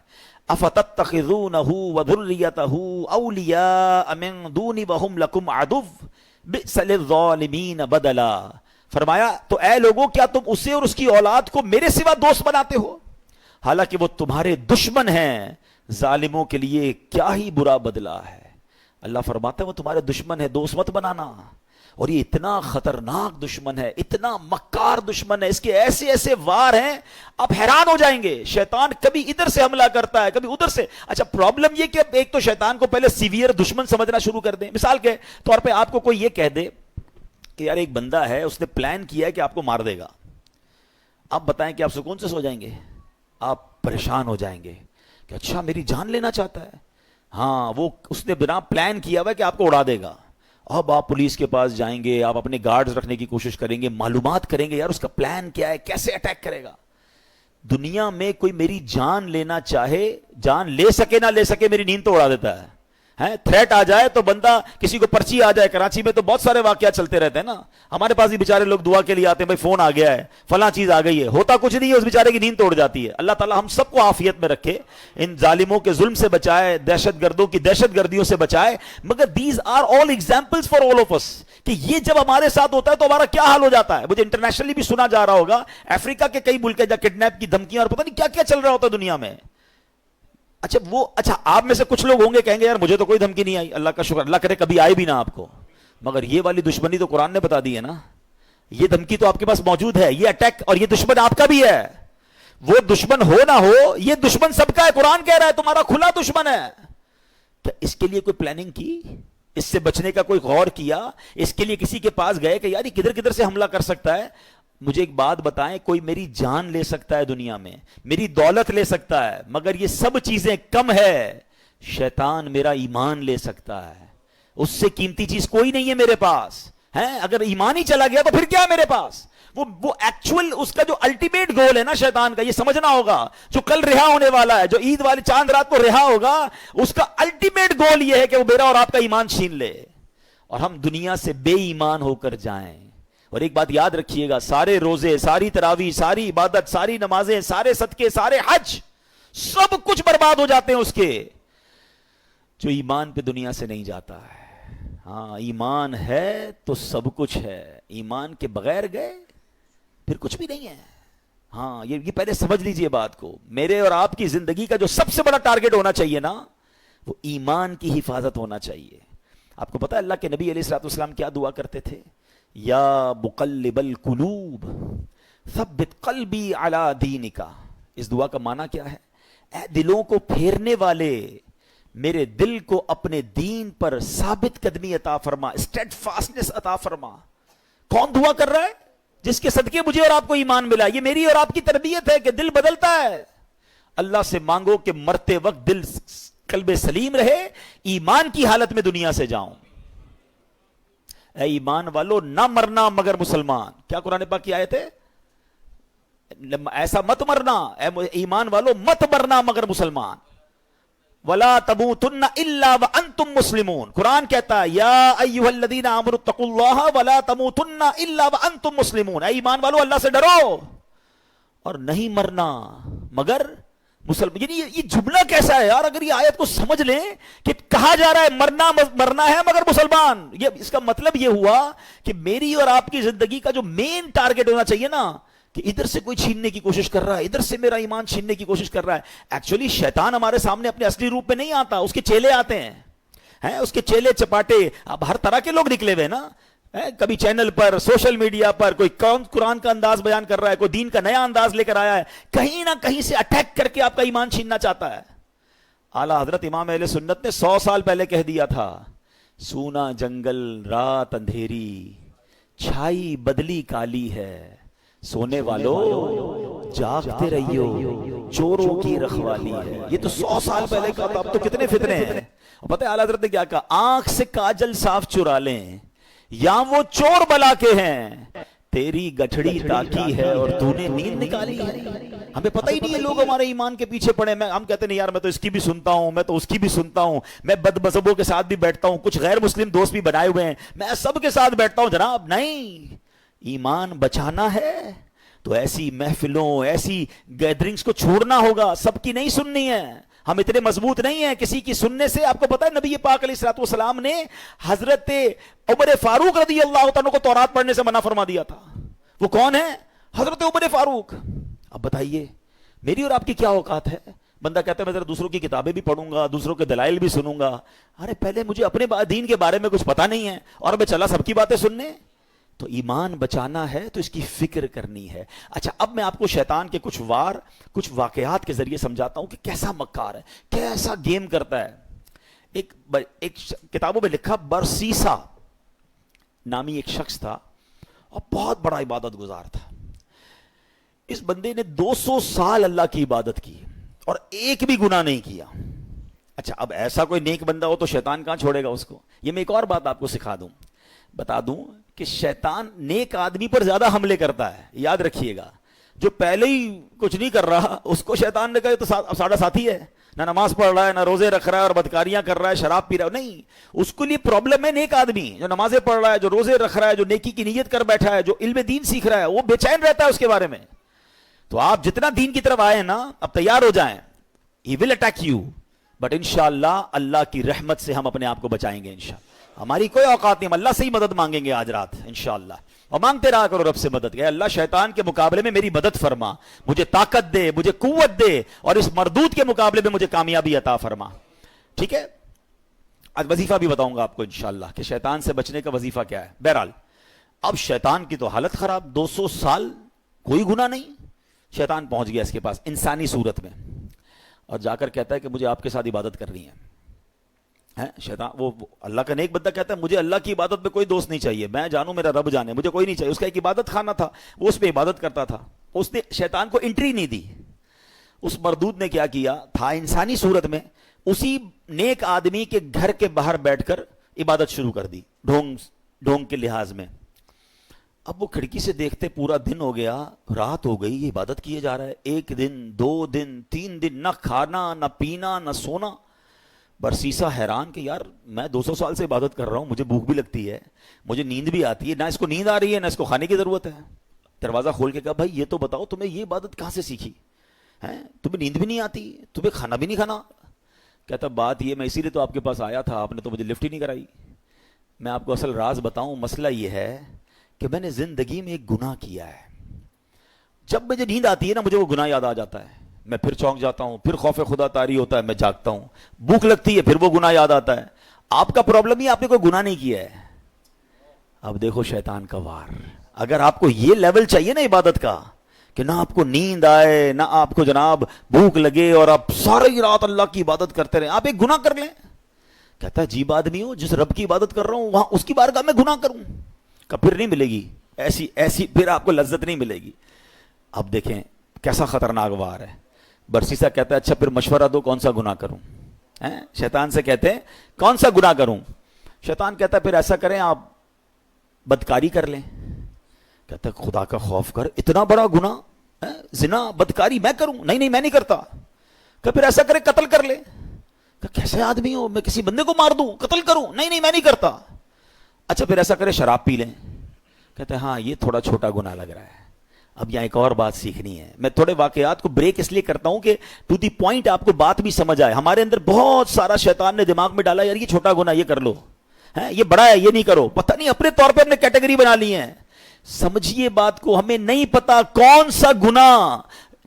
افتتخذونہ وذریتہ اولیاء من دونی وہم لکم عدو بئس للظالمین بدلا. فرمایا تو اے لوگوں, کیا تم اسے اور اس کی اولاد کو میرے سوا دوست بناتے ہو, حالانکہ وہ تمہارے دشمن ہیں. ظالموں کے لیے کیا ہی برا بدلہ ہے. اللہ فرماتا ہے وہ تمہارے دشمن ہے, دوست مت بنانا. اور یہ اتنا خطرناک دشمن ہے, اتنا مکار دشمن ہے, اس کے ایسے ایسے وار ہیں آپ حیران ہو جائیں گے. شیطان کبھی ادھر سے حملہ کرتا ہے, کبھی ادھر سے. اچھا پرابلم یہ کہ ایک تو شیطان کو پہلے سیویئر دشمن سمجھنا شروع کر دیں. مثال کے طور پہ آپ کو کوئی یہ کہہ دے کہ یار ایک بندہ ہے, اس نے پلان کیا ہے کہ آپ کو مار دے گا. آپ بتائیں کہ آپ سکون سے سو جائیں گے؟ آپ پریشان ہو جائیں گے کہ اچھا میری جان لینا چاہتا ہے. ہاں, وہ اس نے بنا پلان کیا ہوا ہے کہ آپ کو اڑا دے گا, اب آپ پولیس کے پاس جائیں گے, آپ اپنے گارڈز رکھنے کی کوشش کریں گے, معلومات کریں گے یار اس کا پلان کیا ہے, کیسے اٹیک کرے گا. دنیا میں کوئی میری جان لینا چاہے, جان لے سکے نہ لے سکے, میری نیند تو اڑا دیتا ہے. تھریٹ آ جائے تو بندہ, کسی کو پرچی آ جائے, کراچی میں تو بہت سارے واقعات چلتے رہتے ہیں نا, ہمارے پاس بھی بیچارے لوگ دعا کے لیے آتے ہیں, بھائی فون آ گیا ہے, فلاں چیز آ گئی ہے, ہوتا کچھ نہیں ہے, اس بیچارے کی نیند توڑ جاتی ہے. اللہ تعالی ہم سب کو عافیت میں رکھے, ان ظالموں کے ظلم سے بچائے, دہشت گردوں کی دہشت گردیوں سے بچائے. مگر these are all examples for all of us, کہ یہ جب ہمارے ساتھ ہوتا ہے تو ہمارا کیا حال ہو جاتا ہے. مجھے انٹرنیشنلی بھی سنا جا رہا ہوگا, افریقہ کے کئی ملک جہاں کڈنیپ کی دھمکیاں اور پتہ نہیں کیا کیا چل رہا ہوتا ہے دنیا میں. اچھا آپ میں سے کچھ لوگ ہوں گے کہیں گے یار مجھے تو کوئی دھمکی نہیں آئی, اللہ کا شکر, اللہ کرے کبھی آئے بھی نہ آپ کو. مگر یہ والی دشمنی تو قرآن نے بتا دی ہے نا, یہ دھمکی تو آپ کے پاس موجود ہے, یہ اٹیک, اور یہ دشمن آپ کا بھی ہے. وہ دشمن ہو نہ ہو, یہ دشمن سب کا ہے. قرآن کہہ رہا ہے تمہارا کھلا دشمن ہے. کیا اس کے لیے کوئی پلاننگ کی, اس سے بچنے کا کوئی غور کیا, اس کے لیے کسی کے پاس گئے کہ یار یہ کدھر کدھر سے حملہ کر سکتا ہے. مجھے ایک بات بتائیں, کوئی میری جان لے سکتا ہے دنیا میں, میری دولت لے سکتا ہے, مگر یہ سب چیزیں کم ہے, شیطان میرا ایمان لے سکتا ہے. اس سے قیمتی چیز کوئی نہیں ہے میرے پاس. اگر ایمان ہی چلا گیا تو پھر کیا ہے میرے پاس. وہ ایکچول اس کا جو الٹیمیٹ گول ہے نا شیطان کا, یہ سمجھنا ہوگا, جو کل رہا ہونے والا ہے, جو عید والی چاند رات کو رہا ہوگا, اس کا الٹیمیٹ گول یہ ہے کہ وہ میرا اور آپ کا ایمان چھین لے اور ہم دنیا سے بے ایمان ہو کر جائیں. اور ایک بات یاد رکھیے گا, سارے روزے, ساری تراویح, ساری عبادت, ساری نمازیں, سارے صدقے, سارے حج, سب کچھ برباد ہو جاتے ہیں اس کے جو ایمان پہ دنیا سے نہیں جاتا ہے. ہاں ایمان ہے تو سب کچھ ہے, ایمان کے بغیر گئے پھر کچھ بھی نہیں ہے. ہاں یہ پہلے سمجھ لیجئے بات کو. میرے اور آپ کی زندگی کا جو سب سے بڑا ٹارگٹ ہونا چاہیے نا, وہ ایمان کی حفاظت ہونا چاہیے. آپ کو پتا ہے اللہ کے نبی علیہ الصلوۃ والسلام کیا دعا کرتے تھے؟ یا مقلب القلوب ثبت قلبی علی دینک. اس دعا کا معنی کیا ہے؟ اے دلوں کو پھیرنے والے, میرے دل کو اپنے دین پر ثابت قدمی عطا فرما, اسٹیڈ فاسٹنس عطا فرما. کون دعا کر رہا ہے؟ جس کے صدقے مجھے اور آپ کو ایمان ملا. یہ میری اور آپ کی تربیت ہے کہ دل بدلتا ہے. اللہ سے مانگو کہ مرتے وقت دل قلب سلیم رہے, ایمان کی حالت میں دنیا سے جاؤں. اے ایمان والو نہ مرنا مگر مسلمان. کیا قرآن پاک کی آیت ہے؟ ایسا مت مرنا, اے ایمان والو مت مرنا مگر مسلمان. ولا تموتن الا وانتم مسلمون. قرآن کہتا ہے یا ایھا الذین آمنوا اتقوا اللہ ولا تموتن الا وانتم مسلمون. اے ایمان والو اللہ سے ڈرو اور نہیں مرنا مگر مسلمان. یعنی یہ جملہ کیسا ہے یار؟ اگر یہ آیت کو سمجھ لیں کہ کہا جا رہا ہے مرنا ہے مگر مسلمان, یہ اس کا مطلب یہ ہوا کہ میری اور آپ کی زندگی کا جو مین ٹارگٹ ہونا چاہیے نا, کہ ادھر سے کوئی چھیننے کی کوشش کر رہا ہے, ادھر سے میرا ایمان چھیننے کی کوشش کر رہا ہے. ایکچولی شیطان ہمارے سامنے اپنے اصلی روپ میں نہیں آتا, اس کے چیلے آتے ہیں, اس کے چیلے چپاٹے. اب ہر طرح کے لوگ نکلے ہوئے نا, کبھی چینل پر, سوشل میڈیا پر, کوئی قرآن کا انداز بیان کر رہا ہے, کوئی دین کا نیا انداز لے کر آیا ہے, کہیں نہ کہیں سے اٹیک کر کے آپ کا ایمان چھیننا چاہتا ہے. اعلیٰ حضرت امام اہل سنت نے 100 سال پہلے کہہ دیا تھا, سونا جنگل رات اندھیری, چھائی بدلی کالی ہے, سونے والو جاگتے رہیو, چوروں کی رکھوالی ہے. یہ تو 100 سال پہلے کہا تھا, اب تو کتنے فتنے ہیں. پتہ ہے اعلیٰ حضرت نے کیا کہا؟ آنکھ سے کاجل صاف چرا لیں یا وہ چور بلا کے ہیں, تیری گٹھڑی تاکی ہے اور تو نے نیند نکالی ہے. ہمیں پتہ ہی نہیں ہے, لوگ ہمارے ایمان کے پیچھے پڑے. ہم کہتے ہیں یار میں تو اس کی بھی سنتا ہوں, میں تو اس کی بھی سنتا ہوں, میں بد مذہبوں کے ساتھ بھی بیٹھتا ہوں, کچھ غیر مسلم دوست بھی بنائے ہوئے ہیں, میں سب کے ساتھ بیٹھتا ہوں. جناب نہیں, ایمان بچانا ہے تو ایسی محفلوں, ایسی گیدرنگز کو چھوڑنا ہوگا. سب کی نہیں سننی ہے, ہم اتنے مضبوط نہیں ہیں کسی کی سننے سے. آپ کو پتا ہے نبی پاک علیہ الصلوۃ والسلام نے حضرت عمر فاروق رضی اللہ تعالیٰ کو تورات پڑھنے سے منع فرما دیا تھا. وہ کون ہے؟ حضرت عمر فاروق. اب بتائیے میری اور آپ کی کیا اوقات ہے؟ بندہ کہتا ہے میں ذرا دوسروں کی کتابیں بھی پڑھوں گا, دوسروں کے دلائل بھی سنوں گا. ارے پہلے مجھے اپنے دین کے بارے میں کچھ پتا نہیں ہے اور میں چلا سب کی باتیں سننے. تو ایمان بچانا ہے تو اس کی فکر کرنی ہے. اچھا اب میں آپ کو شیطان کے کچھ واقعات کے ذریعے سمجھاتا ہوں کہ کیسا مکار ہے, کیسا گیم کرتا ہے. ایک کتابوں میں لکھا, برسیسا نامی ایک شخص تھا اور بہت بڑا عبادت گزار تھا. اس بندے نے 200 سال اللہ کی عبادت کی اور ایک بھی گناہ نہیں کیا. اچھا اب ایسا کوئی نیک بندہ ہو تو شیطان کہاں چھوڑے گا اس کو. یہ میں ایک اور بات آپ کو بتا دوں کہ شیطان نیک آدمی پر زیادہ حملے کرتا ہے. یاد رکھیے گا, جو پہلے ہی کچھ نہیں کر رہا اس کو شیطان نے کہا تو ساڑھا ساتھی ہے, نہ نماز پڑھ رہا ہے, نہ روزے رکھ رہا ہے اور بدکاریاں کر رہا ہے, شراب پی رہا ہے. نہیں, اس کے لیے پرابلم ہے نیک آدمی جو نمازیں پڑھ رہا ہے, جو روزے رکھ رہا ہے, جو نیکی کی نیت کر بیٹھا ہے, جو علم دین سیکھ رہا ہے, وہ بے چین رہتا ہے اس کے بارے میں. تو آپ جتنا دین کی طرف آئے نا, اب تیار ہو جائیں. He will attack you, but انشاءاللہ اللہ کی رحمت سے ہم اپنے آپ کو بچائیں گے انشاءاللہ. ہماری کوئی اوقات نہیں, ہم اللہ سے ہی مدد مانگیں گے آج رات انشاءاللہ. اور مانگتے رہا کرو رب سے مدد, کہ اللہ شیطان کے مقابلے میں میری مدد فرما, مجھے طاقت دے, مجھے قوت دے, اور اس مردود کے مقابلے میں مجھے کامیابی عطا فرما. ٹھیک ہے, آج وظیفہ بھی بتاؤں گا آپ کو انشاءاللہ کہ شیطان سے بچنے کا وظیفہ کیا ہے. بہرحال اب شیطان کی تو حالت خراب, 200 سال کوئی گناہ نہیں, شیطان پہنچ گیا اس کے پاس انسانی صورت میں, اور جا کر کہتا ہے کہ مجھے آپ کے ساتھ عبادت کرنی ہے. شیطان وہ اللہ کا نیک بندہ کہتا ہے مجھے اللہ کی عبادت میں کوئی دوست نہیں چاہیے, میں جانوں میرا رب جانے, مجھے کوئی نہیں چاہیے. اس کا ایک عبادت خانہ تھا, وہ اس پہ عبادت کرتا تھا. اس نے شیطان کو انٹری نہیں دی. اس مردود نے کیا کیا تھا, انسانی صورت میں اسی نیک آدمی کے گھر کے باہر بیٹھ کر عبادت شروع کر دی, ڈھونگ کے لحاظ میں. اب وہ کھڑکی سے دیکھتے پورا دن ہو گیا, رات ہو گئی, یہ عبادت کیے جا رہا ہے. 1 دن 2 دن 3 دن, نہ کھانا نہ پینا نہ سونا. برسیسا حیران کہ یار میں 200 سال سے عبادت کر رہا ہوں, مجھے بھوک بھی لگتی ہے, مجھے نیند بھی آتی ہے, نہ اس کو نیند آ رہی ہے نہ اس کو کھانے کی ضرورت ہے. دروازہ کھول کے کہا بھائی یہ تو بتاؤ تمہیں یہ عبادت کہاں سے سیکھی ہے, تمہیں نیند بھی نہیں آتی, تمہیں کھانا بھی نہیں کھانا. کہتا بات یہ, میں اسی لیے تو آپ کے پاس آیا تھا, آپ نے تو مجھے لفٹ ہی نہیں کرائی. میں آپ کو اصل راز بتاؤں, مسئلہ یہ ہے کہ میں نے زندگی میں ایک گناہ کیا ہے. جب مجھے نیند آتی ہے نا, مجھے وہ گناہ یاد آ جاتا ہے, میں پھر چونک جاتا ہوں, پھر خوف خدا طاری ہوتا ہے, میں جاگتا ہوں. بھوک لگتی ہے, پھر وہ گناہ یاد آتا ہے. آپ کا پرابلم ہی آپ نے کوئی گناہ نہیں کیا ہے. اب دیکھو شیطان کا وار. اگر آپ کو یہ لیول چاہیے نا عبادت کا کہ نہ آپ کو نیند آئے نہ آپ کو جناب بھوک لگے اور آپ ساری رات اللہ کی عبادت کرتے رہیں, آپ ایک گناہ کر لیں. کہتا ہے عجیب آدمی ہو, جس رب کی عبادت کر رہا ہوں وہاں اس کی بارگاہ میں گناہ کروں, کہ پھر نہیں ملے گی ایسی پھر آپ کو لذت نہیں ملے گی. اب دیکھیں کیسا خطرناک وار ہے. برسیسا کہتا ہے اچھا پھر مشورہ دو کون سا گناہ کروں. شیطان سے کہتے ہیں کون سا گناہ کروں. شیطان کہتا ہے پھر ایسا کریں آپ بدکاری کر لیں. کہتا ہے خدا کا خوف کر, اتنا بڑا گناہ زنا بدکاری میں کروں؟ نہیں میں نہیں کرتا. کہ پھر ایسا کریں قتل کر لیں. کہ کیسے آدمی ہو, میں کسی بندے کو مار دوں قتل کروں؟ نہیں میں نہیں کرتا. اچھا پھر ایسا کریں شراب پی لیں. کہتے ہیں ہاں یہ تھوڑا چھوٹا گناہ لگ رہا ہے. اب یہاں ایک اور بات سیکھنی ہے. میں تھوڑے واقعات کو بریک اس لیے کرتا ہوں کہ ٹو دی پوائنٹ آپ کو بات بھی سمجھ آئے. ہمارے اندر بہت سارا شیطان نے دماغ میں ڈالا, یار یہ چھوٹا گناہ یہ کر لو, یہ بڑا ہے یہ نہیں کرو. پتہ نہیں اپنے طور پہ ہم نے کیٹیگری بنا لی ہے. سمجھیے بات کو, ہمیں نہیں پتا کون سا گناہ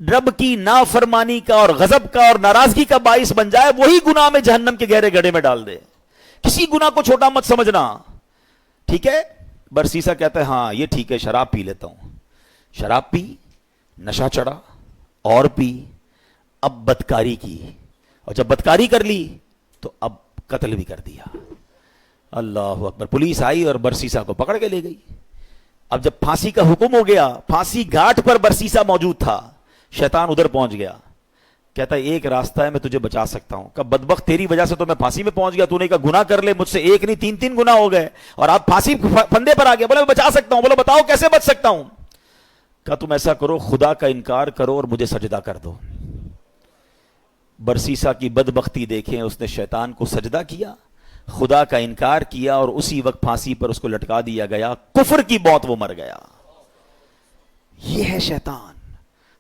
رب کی نافرمانی کا اور غضب کا اور ناراضگی کا باعث بن جائے, وہی گناہ میں جہنم کے گہرے گڑھے میں ڈال دے. کسی گناہ کو چھوٹا مت سمجھنا. ٹھیک ہے. برسیسا کہتا ہے ہاں یہ ٹھیک ہے, شراب پی لیتا ہوں. شراب پی, نشہ چڑھا, اور پی, اب بدکاری کی, اور جب بدکاری کر لی تو اب قتل بھی کر دیا. اللہ اکبر. پولیس آئی اور برسیسا کو پکڑ کے لے گئی. اب جب پھانسی کا حکم ہو گیا, پھانسی گھاٹ پر برسیسا موجود تھا, شیطان ادھر پہنچ گیا. کہتا ہے ایک راستہ ہے, میں تجھے بچا سکتا ہوں. کہ بدبخت تیری وجہ سے تو میں پھانسی میں پہنچ گیا, تو نے کہا گناہ کر لے, مجھ سے ایک نہیں 3 گناہ ہو گئے اور آپ پھانسی پھندے پر آ گئے. بولے میں بچا سکتا ہوں. بولو بتاؤ کیسے بچ سکتا ہوں. کہا تم ایسا کرو, خدا کا انکار کرو اور مجھے سجدہ کر دو. برسیسا کی بدبختی دیکھیں, اس نے شیطان کو سجدہ کیا, خدا کا انکار کیا, اور اسی وقت پھانسی پر اس کو لٹکا دیا گیا. کفر کی موت وہ مر گیا. یہ ہے شیطان.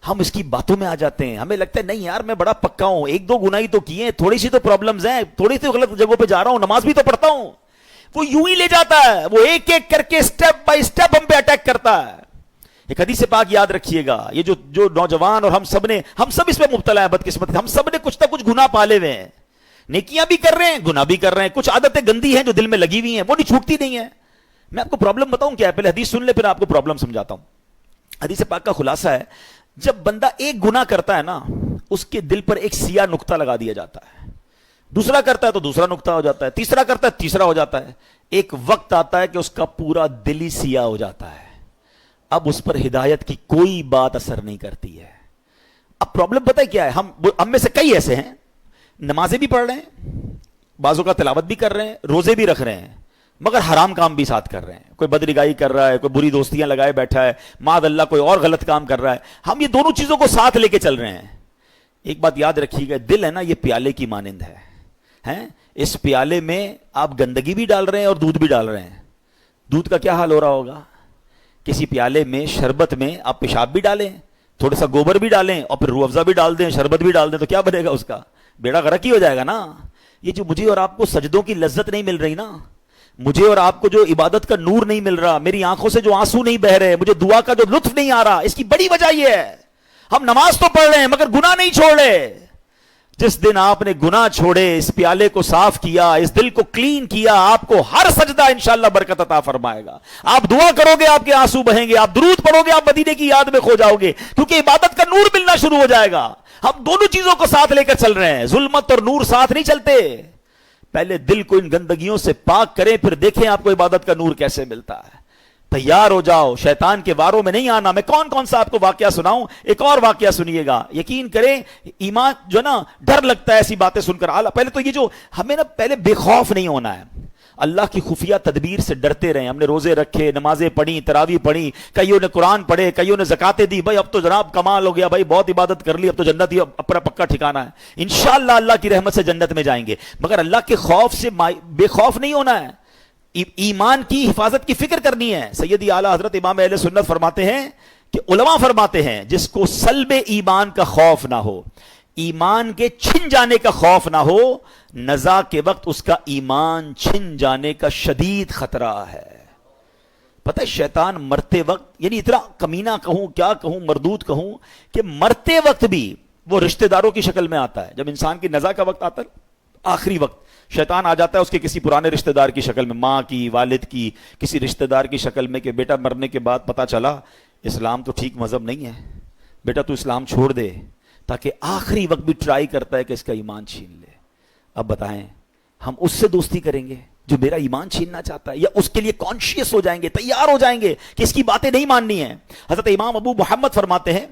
ہم اس کی باتوں میں آ جاتے ہیں, ہمیں لگتا ہے نہیں یار میں بڑا پکا ہوں, 1-2 گناہ ہی تو کیے ہیں, تھوڑی سی تو پرابلمز ہیں, تھوڑی سی غلط جگہوں پہ جا رہا ہوں, نماز بھی تو پڑھتا ہوں. وہ یوں ہی لے جاتا ہے, وہ ایک ایک کر کے سٹیپ بائی سٹیپ ہم پہ اٹیک کرتا ہے. ایک حدیث پاک یاد رکھیے گا, یہ جو نوجوان اور ہم سب اس پہ مبتلا ہیں بدقسمت, ہم سب نے کچھ نہ کچھ گناہ پالے ہوئے ہیں. نیکیاں بھی کر رہے ہیں, گناہ بھی کر رہے ہیں, کچھ عادتیں گندی ہیں جو دل میں لگی ہوئی ہیں, وہ نہیں چھوٹتی نہیں ہیں. میں آپ کو پرابلم بتاؤں کیا ہے, پہلے حدیث سن لے پھر آپ کو پرابلم سمجھاتا ہوں. حدیث پاک کا خلاصہ ہے, جب بندہ ایک گناہ کرتا ہے نا, اس کے دل پر ایک سیاہ نقطہ لگا دیا جاتا ہے. دوسرا کرتا ہے تو دوسرا نقطہ ہو جاتا ہے, تیسرا کرتا ہے تیسرا ہو جاتا ہے. ایک وقت آتا ہے کہ اس کا پورا دل ہی سیاہ ہو جاتا ہے. اب اس پر ہدایت کی کوئی بات اثر نہیں کرتی ہے. اب پرابلم پتہ ہے کیا ہے, ہم میں سے کئی ایسے ہیں نمازیں بھی پڑھ رہے ہیں, بعضوں کا تلاوت بھی کر رہے ہیں, روزے بھی رکھ رہے ہیں, مگر حرام کام بھی ساتھ کر رہے ہیں. کوئی بدنگاہی کر رہا ہے, کوئی بری دوستیاں لگائے بیٹھا ہے, معاذ اللہ کوئی اور غلط کام کر رہا ہے. ہم یہ دونوں چیزوں کو ساتھ لے کے چل رہے ہیں. ایک بات یاد رکھیے گا, دل ہے نا یہ پیالے کی مانند ہے, ہیں اس پیالے میں آپ گندگی بھی ڈال رہے ہیں اور دودھ بھی ڈال رہے ہیں. دودھ کا کیا حال ہو رہا ہوگا؟ کسی پیالے میں شربت میں آپ پیشاب بھی ڈالیں, تھوڑا سا گوبر بھی ڈالیں اور پھر روح افزا بھی ڈال دیں, شربت بھی ڈال دیں, تو کیا بنے گا اس کا؟ بیڑا غرق ہی ہو جائے گا نا. یہ جو مجھے اور آپ کو سجدوں کی لذت نہیں مل رہی نا, مجھے اور آپ کو جو عبادت کا نور نہیں مل رہا, میری آنکھوں سے جو آنسو نہیں بہ رہے, مجھے دعا کا جو لطف نہیں آ رہا, اس کی بڑی وجہ یہ ہے ہم نماز تو پڑھ رہے ہیں مگر گناہ نہیں چھوڑ رہے. جس دن آپ نے گناہ چھوڑے, اس پیالے کو صاف کیا, اس دل کو کلین کیا, آپ کو ہر سجدہ انشاءاللہ برکت عطا فرمائے گا. آپ دعا کرو گے آپ کے آنسو بہیں گے, آپ درود پڑھو گے آپ مدینے کی یاد میں کھو جاؤ گے, کیونکہ عبادت کا نور ملنا شروع ہو جائے گا. ہم دونوں چیزوں کو ساتھ لے کر چل رہے ہیں, ظلمت اور نور ساتھ نہیں چلتے. پہلے دل کو ان گندگیوں سے پاک کریں, پھر دیکھیں آپ کو عبادت کا نور کیسے ملتا ہے. تیار ہو جاؤ, شیطان کے واروں میں نہیں آنا. میں کون کون سا آپ کو واقعہ سناؤں, ایک اور واقعہ سنیے گا, یقین کریں ایمان جو نا ڈر لگتا ہے ایسی باتیں سن کر. پہلے تو یہ جو ہمیں نا پہلے بے خوف نہیں ہونا ہے, اللہ کی خفیہ تدبیر سے ڈرتے رہیں. ہم نے روزے رکھے, نمازیں پڑھی, تراویح پڑھی, کئیوں نے قرآن پڑھے, کئیوں نے زکاتیں دی. بھائی اب تو جناب کمال ہو گیا, بھائی بہت عبادت کر لی, اب تو جنت ہی اپنا پکا ٹھکانہ ہے, انشاءاللہ اللہ کی رحمت سے جنت میں جائیں گے. مگر اللہ کے خوف سے بے خوف نہیں ہونا ہے, ایمان کی حفاظت کی فکر کرنی ہے. سیدی اعلیٰ حضرت امام اہل سنت فرماتے ہیں کہ علماء فرماتے ہیں جس کو سلب ایمان کا خوف نہ ہو, ایمان کے چھن جانے کا خوف نہ ہو, نزا کے وقت اس کا ایمان چھن جانے کا شدید خطرہ ہے. پتہ ہے شیطان مرتے وقت, یعنی اتنا کمینہ کہوں کیا کہوں مردود کہوں, کہ مرتے وقت بھی وہ رشتہ داروں کی شکل میں آتا ہے. جب انسان کی نزا کا وقت آتا ہے, آخری وقت, شیطان آ جاتا ہے اس کے کسی پرانے رشتہ دار کی شکل میں, ماں کی, والد کی, کسی رشتہ دار کی شکل میں, کہ بیٹا مرنے کے بعد پتا چلا اسلام تو ٹھیک مذہب نہیں ہے, بیٹا تو اسلام چھوڑ دے, تاکہ آخری وقت بھی ٹرائی کرتا ہے کہ اس کا ایمان چھین لے. اب بتائیں ہم اس سے دوستی کریں گے جو میرا ایمان چھیننا چاہتا ہے, یا اس کے لیے کانشیس ہو جائیں گے, تیار ہو جائیں گے کہ اس کی باتیں نہیں ماننی ہیں. حضرت امام ابو محمد فرماتے ہیں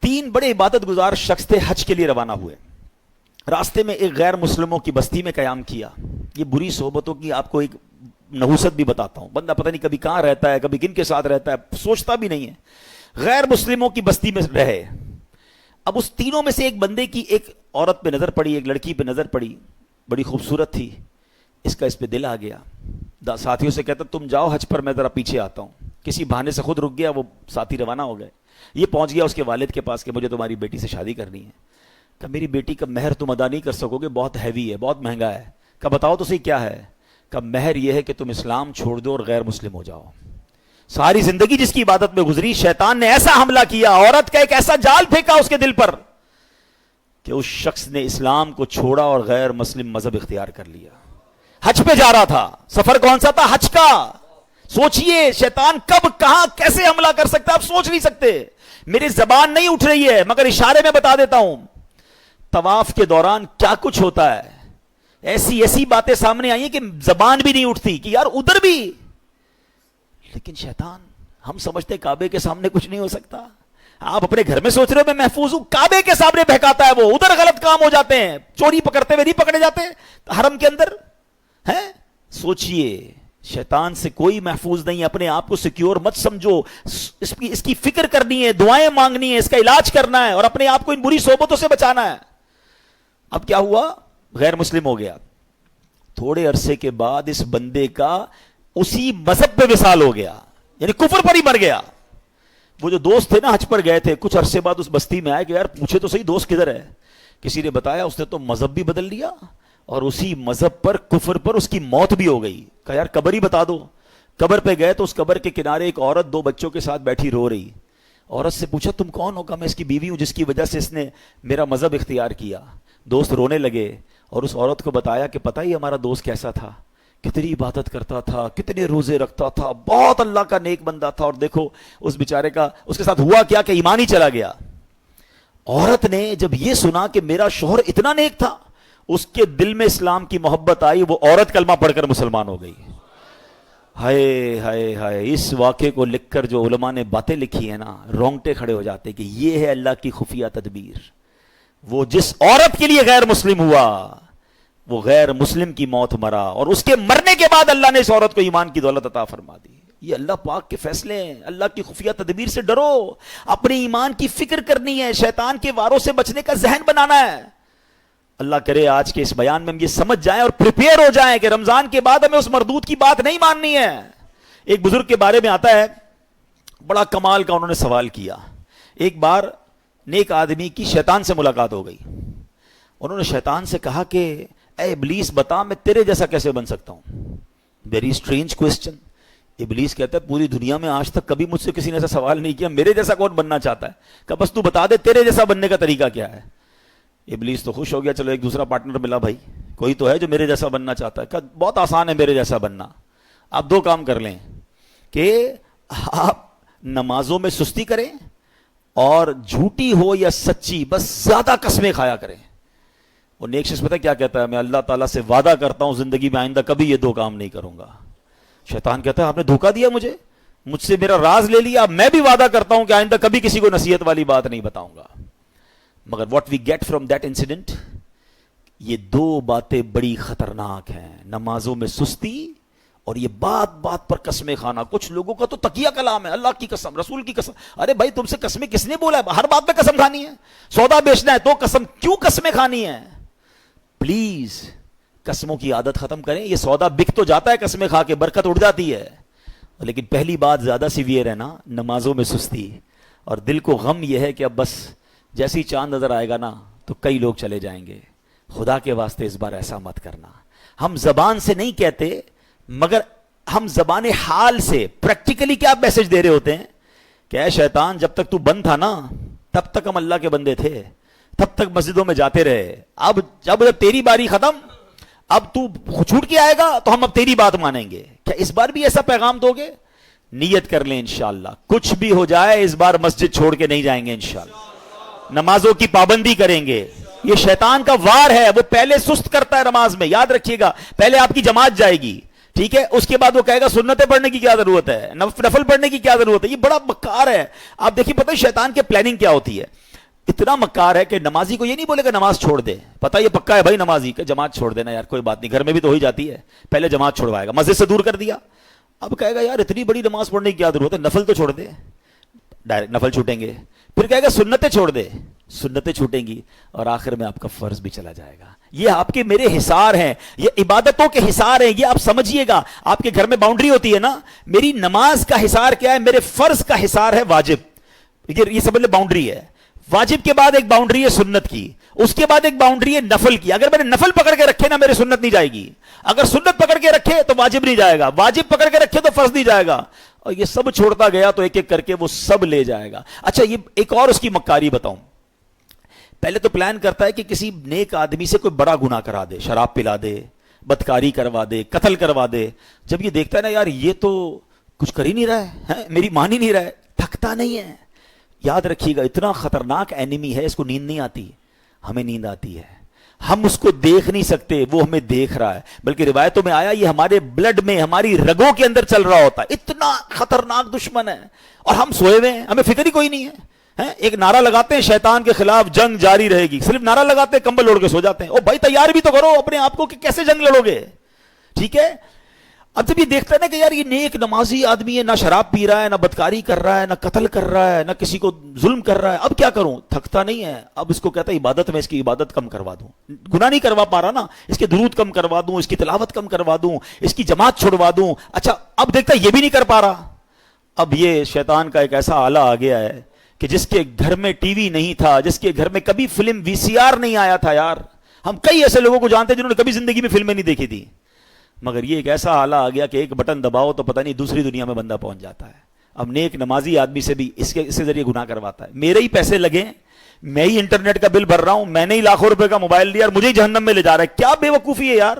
3 بڑے عبادت گزار شخص تھے, حج کے لیے روانہ ہوئے. راستے میں ایک غیر مسلموں کی بستی میں قیام کیا. یہ بری صحبتوں کی آپ کو ایک نحوست بھی بتاتا ہوں, بندہ پتہ نہیں کبھی کہاں رہتا ہے, کبھی کن کے ساتھ رہتا ہے, سوچتا بھی نہیں ہے. غیر مسلموں کی بستی میں رہے. اب اس تینوں میں سے ایک بندے کی ایک عورت پہ نظر پڑی, ایک لڑکی پہ نظر پڑی, بڑی خوبصورت تھی. اس کا اس پہ دل آ گیا. ساتھیوں سے کہتا تم جاؤ حج پر, میں ذرا پیچھے آتا ہوں. کسی بہانے سے خود رک گیا, وہ ساتھی روانہ ہو گئے. یہ پہنچ گیا اس کے والد کے پاس کہ مجھے تمہاری بیٹی سے شادی کرنی ہے. کہ میری بیٹی کا مہر تم ادا نہیں کر سکو گے, بہت ہیوی ہے, بہت مہنگا ہے. کہ بتاؤ تو صحیح کیا ہے؟ کہ مہر یہ ہے کہ تم اسلام چھوڑ دو اور غیر مسلم ہو جاؤ. ساری زندگی جس کی عبادت میں گزری, شیطان نے ایسا حملہ کیا, عورت کا ایک ایسا جال پھینکا اس کے دل پر کہ اس شخص نے اسلام کو چھوڑا اور غیر مسلم مذہب اختیار کر لیا. حج پہ جا رہا تھا, سفر کون سا تھا؟ حج کا. سوچئے شیطان کب کہاں کیسے حملہ کر سکتا ہے, آپ سوچ نہیں سکتے. میری زبان نہیں اٹھ رہی ہے مگر اشارے میں بتا دیتا ہوں. طواف کے دوران کیا کچھ ہوتا ہے, ایسی ایسی باتیں سامنے آئی ہیں کہ زبان بھی نہیں اٹھتی کہ یار ادھر بھی. لیکن شیطان, ہم سمجھتے کعبے کے سامنے کچھ نہیں ہو سکتا. آپ اپنے گھر میں سوچ رہے ہو میں محفوظ ہوں, کعبے کے سامنے بہکاتا ہے وہ, ادھر غلط کام ہو جاتے ہیں. چوری پکڑتے ہوئے نہیں پکڑے جاتے حرم کے اندر ہیں. سوچئے شیطان سے کوئی محفوظ نہیں ہے. اپنے آپ کو سیکیور مت سمجھو, اس کی فکر کرنی ہے, دعائیں مانگنی ہے, اس کا علاج کرنا ہے, اور اپنے آپ کو ان بری صحبتوں سے بچانا ہے. اب کیا ہوا, غیر مسلم ہو گیا. تھوڑے عرصے کے بعد اس بندے کا اسی مذہب پہ وصال ہو گیا, یعنی کفر پر ہی مر گیا. وہ جو دوست تھے نا حج پر گئے تھے, کچھ عرصے بعد اس بستی میں آئے کہ یار پوچھے تو صحیح دوست کدھر ہے. کسی نے بتایا اس نے تو مذہب بھی بدل لیا اور اسی مذہب پر, کفر پر اس کی موت بھی ہو گئی. کہا یار قبر ہی بتا دو. قبر پہ گئے تو اس قبر کے کنارے ایک عورت 2 بچوں کے ساتھ بیٹھی رو رہی. عورت سے پوچھا تم کون ہو؟ کہا میں اس کی بیوی ہوں جس کی وجہ سے اس نے میرا مذہب اختیار کیا. دوست رونے لگے اور اس عورت کو بتایا کہ پتہ ہی ہمارا دوست کیسا تھا, کتنی عبادت کرتا تھا, کتنے روزے رکھتا تھا, بہت اللہ کا نیک بندہ تھا, اور دیکھو اس بیچارے کا اس کے ساتھ ہوا کیا کہ ایمان ہی چلا گیا. عورت نے جب یہ سنا کہ میرا شوہر اتنا نیک تھا, اس کے دل میں اسلام کی محبت آئی, وہ عورت کلمہ پڑھ کر مسلمان ہو گئی. ہائے ہائے ہائے, اس واقعے کو لکھ کر جو علماء نے باتیں لکھی ہیں نا, رونگٹے کھڑے ہو جاتے کہ یہ ہے اللہ کی خفیہ تدبیر. وہ جس عورت کے لیے غیر مسلم ہوا وہ غیر مسلم کی موت مرا، اور اس کے مرنے کے بعد اللہ نے اس عورت کو ایمان کی دولت عطا فرما دی. یہ اللہ پاک کے فیصلے ہیں. اللہ کی خفیہ تدبیر سے ڈرو، اپنے ایمان کی فکر کرنی ہے، شیطان کے واروں سے بچنے کا ذہن بنانا ہے. اللہ کرے آج کے اس بیان میں ہم یہ سمجھ جائیں اور پریپیئر ہو جائیں کہ رمضان کے بعد ہمیں اس مردود کی بات نہیں ماننی ہے. ایک بزرگ کے بارے میں آتا ہے، بڑا کمال کا انہوں نے سوال کیا. ایک بار نیک آدمی کی شیطان سے ملاقات ہو گئی. انہوں نے شیطان سے کہا کہ اے ابلیس بتا میں تیرے جیسا کیسے بن سکتا ہوں. Very strange question. ابلیس کہتا ہے پوری دنیا میں آج تک کبھی مجھ سے کسی نے ایسا سوال نہیں کیا، میرے جیسا کون بننا چاہتا ہے؟ کہ بس تو بتا دے تیرے جیسا بننے کا طریقہ کیا ہے. ابلیس تو خوش ہو گیا، چلو ایک دوسرا پارٹنر ملا، بھائی کوئی تو ہے جو میرے جیسا بننا چاہتا ہے. کہ بہت آسان ہے میرے جیسا بننا. آپ دو کام کر لیں کہ آپ نمازوں میں سستی کریں اور جھوٹی ہو یا سچی بس زیادہ قسمیں کھایا کریں. وہ نیک شخص پتہ کیا کہتا ہے؟ میں اللہ تعالیٰ سے وعدہ کرتا ہوں زندگی میں آئندہ کبھی یہ دو کام نہیں کروں گا. شیطان کہتا ہے آپ نے دھوکہ دیا مجھ سے میرا راز لے لیا. میں بھی وعدہ کرتا ہوں کہ آئندہ کبھی کسی کو نصیحت والی بات نہیں بتاؤں گا. مگر what we get from that incident, یہ دو باتیں بڑی خطرناک ہیں. نمازوں میں سستی اور یہ بات بات پر قسمیں کھانا. کچھ لوگوں کا تو تقیہ کلام ہے، اللہ کی قسم، رسول کی قسم. ارے بھائی تم سے قسمیں کس نے بولا ہے؟ ہر بات پہ قسم کھانی ہے. سودا بیچنا ہے تو قسم، کیوں قسمیں کھانی ہے؟ پلیز قسموں کی عادت ختم کریں. یہ سودا بک تو جاتا ہے قسمیں کھا کے، برکت اڑ جاتی ہے، لیکن پہلی بات زیادہ سیویئر ہے نا، نمازوں میں سستی. اور دل کو غم یہ ہے کہ اب بس جیسی چاند نظر آئے گا نا تو کئی لوگ چلے جائیں گے. خدا کے واسطے اس بار ایسا مت کرنا. ہم زبان سے نہیں کہتے مگر ہم زبان حال سے پریکٹیکلی کیا میسج دے رہے ہوتے ہیں کہ اے شیطان جب تک تو بند تھا نا تب تک ہم اللہ کے بندے تھے، تب تک مسجدوں میں جاتے رہے. اب جب تیری باری ختم، اب تو چھوٹ کے آئے گا تو ہم اب تیری بات مانیں گے. کیا اس بار بھی ایسا پیغام دو گے؟ نیت کر لیں انشاءاللہ کچھ بھی ہو جائے اس بار مسجد چھوڑ کے نہیں جائیں گے. انشاءاللہ نمازوں کی پابندی کریں گے. یہ شیطان کا وار ہے، وہ پہلے سست کرتا ہے نماز میں. یاد رکھیے گا، پہلے آپ کی جماعت جائے گی، ٹھیک ہے، اس کے بعد وہ کہے گا سنتیں پڑھنے کی کیا ضرورت ہے، نفل پڑھنے کی کیا ضرورت ہے. یہ بڑا مکار ہے. آپ دیکھیے پتہ ہے شیطان کے پلاننگ کیا ہوتی ہے. اتنا مکار ہے کہ نمازی کو یہ نہیں بولے کہ نماز چھوڑ دے. پتہ یہ پکا ہے بھائی نمازی کہ جماعت چھوڑ دینا یار کوئی بات نہیں، گھر میں بھی تو ہو ہی جاتی ہے. پہلے جماعت چھوڑوائے گا، مسجد سے دور کر دیا. اب کہے گا یار اتنی بڑی نماز پڑھنے کی کیا ضرورت ہے، نفل تو چھوڑ دے. ڈائریکٹ نفل چھوٹیں گے. پھر کہے گا سنتیں چھوڑ دے، سنتیں چھوٹیں گی، اور آخر میں آپ کا فرض بھی چلا جائے گا. یہ آپ کے میرے حصار ہیں، یہ عبادتوں کے حصار ہیں. یہ آپ سمجھیے گا. آپ کے گھر میں باؤنڈری ہوتی ہے نا، میری نماز کا حصار کیا ہے؟ میرے فرض کا حصار ہے واجب. یہ سمجھ لے باؤنڈری ہے. واجب کے بعد ایک باؤنڈری ہے سنت کی، اس کے بعد ایک باؤنڈری ہے نفل کی. اگر میں نے نفل پکڑ کے رکھے نا میرے سنت نہیں جائے گی. اگر سنت پکڑ کے رکھے تو واجب نہیں جائے گا، واجب پکڑ کے رکھے تو فرض نہیں جائے گا. اور یہ سب چھوڑتا گیا تو ایک ایک کر کے وہ سب لے جائے گا. اچھا یہ ایک اور اس کی مکاری بتاؤں. پہلے تو پلان کرتا ہے کہ کسی نیک آدمی سے کوئی بڑا گناہ کرا دے، شراب پلا دے، بدکاری کروا دے، قتل کروا دے. جب یہ دیکھتا ہے نا یار یہ تو کچھ کر ہی نہیں رہا ہے، میری مان ہی نہیں رہا ہے، تھکتا نہیں ہے. یاد رکھیے گا اتنا خطرناک اینیمی ہے، اس کو نیند نہیں آتی. ہمیں نیند آتی ہے. ہم اس کو دیکھ نہیں سکتے، وہ ہمیں دیکھ رہا ہے. بلکہ روایتوں میں آیا یہ ہمارے بلڈ میں، ہماری رگوں کے اندر چل رہا ہوتا ہے. اتنا خطرناک دشمن ہے اور ہم سوئے ہوئے ہیں، ہمیں فکر ہی کوئی نہیں ہے. ایک نعرہ لگاتے ہیں شیطان کے خلاف جنگ جاری رہے گی، صرف نعرہ لگاتے ہیں کمبل اوڑھ کے سو جاتے ہیں. او بھائی تیار بھی تو کرو اپنے آپ کو کہ کیسے جنگ لڑو گے. ٹھیک ہے. اب جب یہ دیکھتا ہے نا کہ یار یہ نیک نمازی آدمی ہے، نہ شراب پی رہا ہے، نہ بدکاری کر رہا ہے، نہ قتل کر رہا ہے، نہ کسی کو ظلم کر رہا ہے، اب کیا کروں؟ تھکتا نہیں ہے. اب اس کو کہتا ہے عبادت میں اس کی عبادت کم کروا دوں. گناہ نہیں کروا پا رہا نا، اس کے درود کم کروا دوں، اس کی تلاوت کم کروا دوں، اس کی جماعت چھڑوا دوں. اچھا اب دیکھتا ہے یہ بھی نہیں کر پا رہا. اب یہ شیطان کا ایک ایسا آلہ آ گیا ہے کہ جس کے گھر میں ٹی وی نہیں تھا، جس کے گھر میں کبھی فلم VCR نہیں آیا تھا. یار ہم کئی ایسے لوگوں کو جانتے ہیں جنہوں نے کبھی زندگی میں فلمیں نہیں دیکھی تھی، مگر یہ ایک ایسا آلہ آ گیا کہ ایک بٹن دباؤ تو پتہ نہیں دوسری دنیا میں بندہ پہنچ جاتا ہے. اب نیک نمازی آدمی سے بھی اس کے ذریعے گناہ کرواتا ہے. میرے ہی پیسے لگے، میں ہی انٹرنیٹ کا بل بھر رہا ہوں، میں نے ہی لاکھوں روپے کا موبائل لیا اور مجھے ہی جہنم میں لے جا رہا ہے. کیا بے وقوفی ہے یار.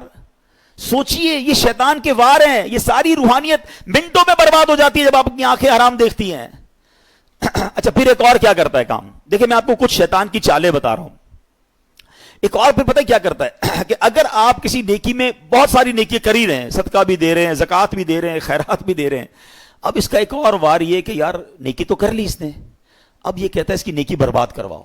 سوچئے یہ شیطان کے وار ہیں. یہ ساری روحانیت منٹوں میں برباد ہو جاتی ہے جب آپ اپنی آنکھیں حرام دیکھتی ہیں. اچھا پھر ایک اور کیا کرتا ہے کام. دیکھیں میں آپ کو کچھ شیطان کی چالیں بتا رہا ہوں. ایک اور پھر پتہ کیا کرتا ہے کہ اگر آپ کسی نیکی میں بہت ساری نیکی کر ہی رہے ہیں، صدقہ بھی دے رہے ہیں، زکوٰۃ بھی دے رہے ہیں، خیرات بھی دے رہے ہیں، اب اس کا ایک اور وار یہ کہ یار نیکی تو کر لی اس نے، اب یہ کہتا ہے اس کی نیکی برباد کرواؤ.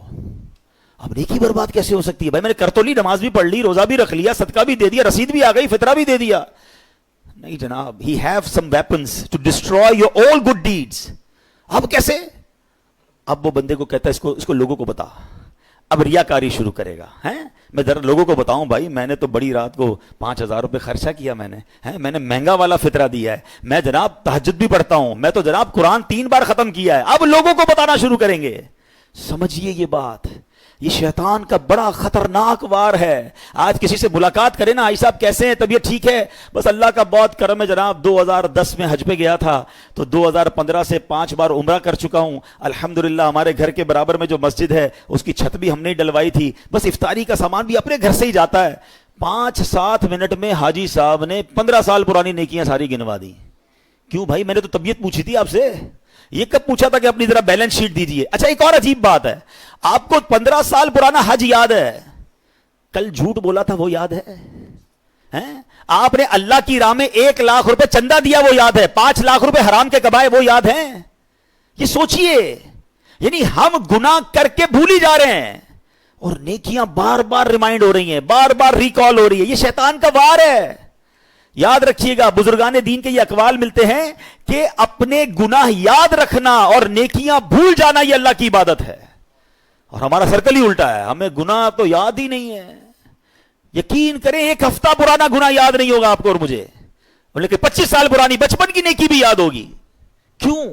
اب نیکی برباد کیسے ہو سکتی ہے؟ بھائی میں نے کر تو لی، نماز بھی پڑھ لی، روزہ بھی رکھ لیا، صدقہ بھی دے دیا، رسید بھی آ گئی، فطرہ بھی دے دیا. نہیں جناب، he have some weapons to destroy your all good deeds. اب کیسے؟ اب وہ بندے کو کہتا ہے اس کو لوگوں کو بتا. اب ریاکاری شروع کرے گا. میں ذرا لوگوں کو بتاؤں بھائی میں نے تو بڑی رات کو 5,000 روپے خرچہ کیا، میں نے مہنگا والا فطرہ دیا ہے، میں جناب تہجد بھی پڑھتا ہوں، میں تو جناب قرآن 3 بار ختم کیا ہے. اب لوگوں کو بتانا شروع کریں گے. سمجھیے یہ بات، یہ شیطان کا بڑا خطرناک وار ہے. آج کسی سے ملاقات کرے نا، آئی صاحب کیسے ہیں، طبیعت ٹھیک ہے؟ بس اللہ کا بہت کرم ہے جناب، 2010 میں حج پہ گیا تھا تو 2015 سے 5 بار عمرہ کر چکا ہوں الحمدللہ. ہمارے گھر کے برابر میں جو مسجد ہے اس کی چھت بھی ہم نے ڈلوائی تھی، بس افطاری کا سامان بھی اپنے گھر سے ہی جاتا ہے. 5-7 منٹ میں حاجی صاحب نے 15 سال پرانی نیکیاں ساری گنوا دی. کیوں بھائی؟ میں نے تو طبیعت پوچھی تھی آپ سے. یہ کب پوچھا تھا کہ اپنی ذرا بیلنس شیٹ دیجیے؟ اچھا ایک اور عجیب بات ہے، آپ کو 15 سال پرانا حج یاد ہے، کل جھوٹ بولا تھا وہ یاد ہے؟ آپ نے اللہ کی راہ میں 1 لاکھ روپے چندہ دیا وہ یاد ہے، 5 لاکھ روپے حرام کے کمائے وہ یاد ہیں؟ یہ سوچئے، یعنی ہم گناہ کر کے بھولی جا رہے ہیں اور نیکیاں بار بار ریمائنڈ ہو رہی ہیں، بار بار ریکال ہو رہی ہے. یہ شیطان کا وار ہے. یاد رکھیے گا، بزرگان دین کے یہ اقوال ملتے ہیں کہ اپنے گناہ یاد رکھنا اور نیکیاں بھول جانا یہ اللہ کی عبادت ہے. اور ہمارا سرکل ہی الٹا ہے، ہمیں گناہ تو یاد ہی نہیں ہے. یقین کریں 1 ہفتہ پرانا گناہ یاد نہیں ہوگا آپ کو اور مجھے، لیکن 25 سال پرانی بچپن کی نیکی بھی یاد ہوگی. کیوں؟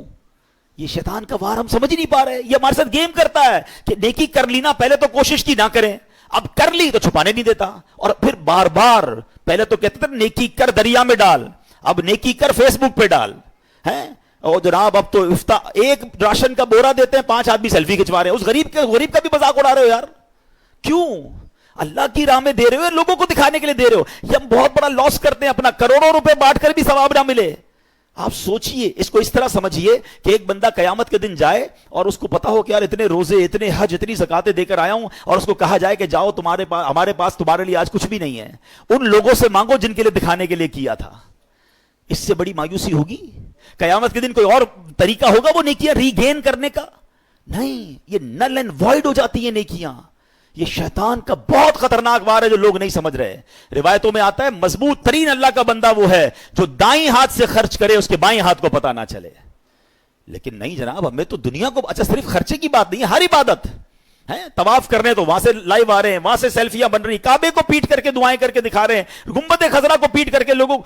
یہ شیطان کا وار ہم سمجھ نہیں پا رہے. یہ ہمارے ساتھ گیم کرتا ہے کہ نیکی کر لینا، پہلے تو کوشش کی نہ کریں، اب کر لی تو چھپانے نہیں دیتا، اور پھر بار بار پہلے تو کہتے تھے نیکی کر دریا میں ڈال، اب نیکی کر فیس بک پہ ڈال. اور جناب اب تو ایک راشن کا بورا دیتے ہیں، 5 آدمی سیلفی کھچوا رہے ہیں، اس غریب کا بھی مذاق اڑا رہے ہو یار. کیوں؟ اللہ کی راہ میں دے رہے ہو، لوگوں کو دکھانے کے لیے دے رہے ہو. یہ ہم بہت بڑا لاس کرتے ہیں اپنا، کروڑوں روپے بانٹ کر بھی ثواب نہ ملے. آپ سوچئے، اس کو اس طرح سمجھیے کہ ایک بندہ قیامت کے دن جائے اور اس کو پتا ہو کہ یار اتنے روزے، اتنے حج، اتنی زکاتیں دے کر آیا ہوں، اور اس کو کہا جائے کہ جاؤ ہمارے پاس تمہارے لیے آج کچھ بھی نہیں ہے، ان لوگوں سے مانگو جن کے لیے دکھانے کے لیے کیا تھا. اس سے بڑی مایوسی ہوگی؟ قیامت کے دن کوئی اور طریقہ ہوگا وہ نیکیاں ریگین کرنے کا؟ نہیں، یہ نل اینڈ وائڈ ہو جاتی ہیں نیکیاں. یہ شیطان کا بہت خطرناک وار ہے جو لوگ نہیں سمجھ رہے. روایتوں میں آتا ہے مضبوط ترین اللہ کا بندہ وہ ہے جو دائیں ہاتھ سے خرچ کرے اس کے بائیں ہاتھ کو پتہ نہ چلے. لیکن نہیں جناب، ہمیں تو دنیا کو، اچھا صرف خرچے کی بات نہیں ہے، ہر عبادت ہے. طواف کرنے تو وہاں سے لائیو آ رہے ہیں، وہاں سے سیلفیاں بن رہی، کعبے کو پیٹ کر کے دعائیں کر کے دکھا رہے ہیں، گنبد خضرا کو پیٹ کر کے لوگوں.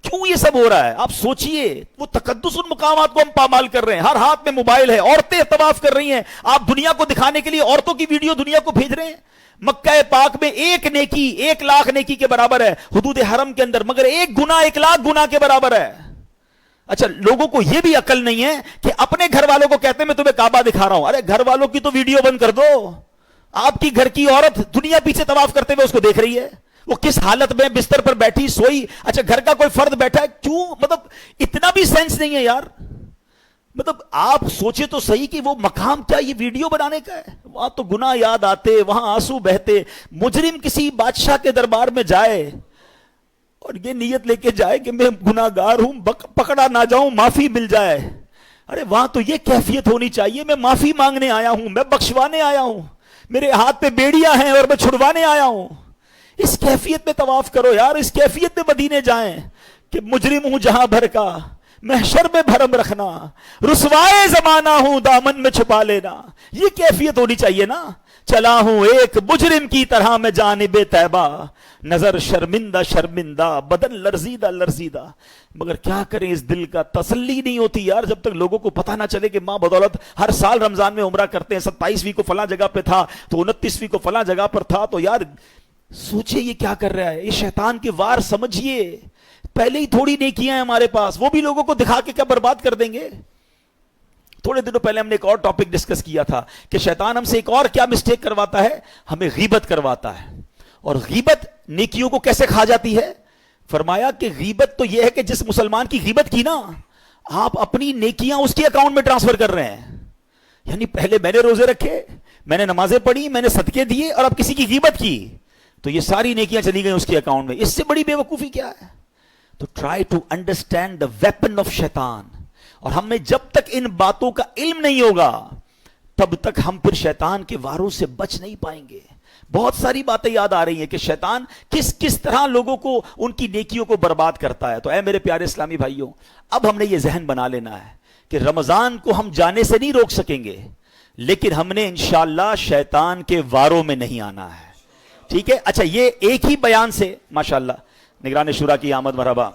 کیوں یہ سب ہو رہا ہے؟ آپ سوچئے. وہ تقدس ان مقامات کو ہم پامال کر رہے ہیں، ہر ہاتھ میں موبائل ہے، عورتیں طواف کر رہی ہیں، آپ دنیا کو دکھانے کے لیے عورتوں کی ویڈیو دنیا کو بھیج رہے ہیں. مکہ پاک میں 1 نیکی 1 لاکھ نیکی کے برابر ہے حدود حرم کے اندر، مگر 1 گناہ 1 لاکھ گناہ کے برابر ہے. اچھا لوگوں کو یہ بھی عقل نہیں ہے کہ اپنے گھر والوں کو کہتے ہیں میں تمہیں کعبہ دکھا رہا ہوں. ارے گھر والوں کی تو ویڈیو بند کر دو. آپ کی گھر کی عورت دنیا پیچھے طواف کرتے ہوئے اس کو دیکھ رہی ہے، وہ کس حالت میں بستر پر بیٹھی سوئی. اچھا گھر کا کوئی فرد بیٹھا ہے، کیوں؟ مطلب اتنا بھی سینس نہیں ہے یار. مطلب آپ سوچے تو صحیح کہ وہ مقام کیا یہ ویڈیو بنانے کا ہے؟ وہاں تو گناہ یاد آتے، وہاں آنسو بہتے. مجرم کسی بادشاہ کے دربار میں جائے اور یہ نیت لے کے جائے کہ میں گناہگار ہوں، پکڑا نہ جاؤں، معافی مل جائے. ارے وہاں تو یہ کیفیت ہونی چاہیے میں معافی مانگنے آیا ہوں، میں بخشوانے آیا ہوں، میرے ہاتھ پہ بیڑیاں ہیں اور میں چھڑوانے آیا ہوں. اس کیفیت میں طواف کرو یار، اس کیفیت میں مدینے جائیں کہ مجرم ہوں جہاں بھر کا، محشر میں بھرم رکھنا، رسوائے زمانہ ہوں دامن میں چھپا لینا. یہ کیفیت ہونی چاہیے نا. چلا ہوں ایک مجرم کی طرح میں جانب طیبہ، نظر شرمندہ شرمندہ، بدن لرزیدہ لرزیدہ. مگر کیا کریں، اس دل کا تسلی نہیں ہوتی یار جب تک لوگوں کو پتہ نہ چلے کہ ماں بدولت ہر سال رمضان میں عمرہ کرتے ہیں، 27ویں کو فلاں جگہ پہ تھا تو 29ویں کو فلاں جگہ پر تھا. تو یار سوچے یہ کیا کر رہا ہے. یہ شیطان کے وار سمجھیے. پہلے ہی تھوڑی نیکیاں ہیں ہمارے پاس، وہ بھی لوگوں کو دکھا کے کیا برباد کر دیں گے. تھوڑے دنوں پہلے ہم نے ایک اور ٹاپک ڈسکس کیا تھا کہ شیطان ہم سے ایک اور کیا مسٹیک کرواتا ہے، ہمیں غیبت کرواتا ہے. اور غیبت نیکیوں کو کیسے کھا جاتی ہے؟ فرمایا کہ غیبت تو یہ ہے کہ جس مسلمان کی غیبت کی نا، آپ اپنی نیکیاں اس کے اکاؤنٹ میں ٹرانسفر کر رہے ہیں. یعنی پہلے میں نے روزے رکھے، میں نے نمازیں پڑھی، میں نے صدقے دیے، اور اب کسی کی غیبت کی تو یہ ساری نیکیاں چلی گئیں اس کے اکاؤنٹ میں. اس سے بڑی بے وقوفی کیا ہے؟ تو try to understand the weapon of شیطان. اور ہمیں جب تک ان باتوں کا علم نہیں ہوگا تب تک ہم پھر شیطان کے واروں سے بچ نہیں پائیں گے. بہت ساری باتیں یاد آ رہی ہیں کہ شیطان کس طرح لوگوں کو ان کی نیکیوں کو برباد کرتا ہے. تو اے میرے پیارے اسلامی بھائیوں، اب ہم نے یہ ذہن بنا لینا ہے کہ رمضان کو ہم جانے سے نہیں روک سکیں گے، لیکن ہم نے انشاءاللہ شیطان کے واروں میں نہیں آنا ہے. ٹھیک ہے؟ اچھا، یہ ایک ہی بیان سے ماشاءاللہ نگران شورا کی آمد مرحبا.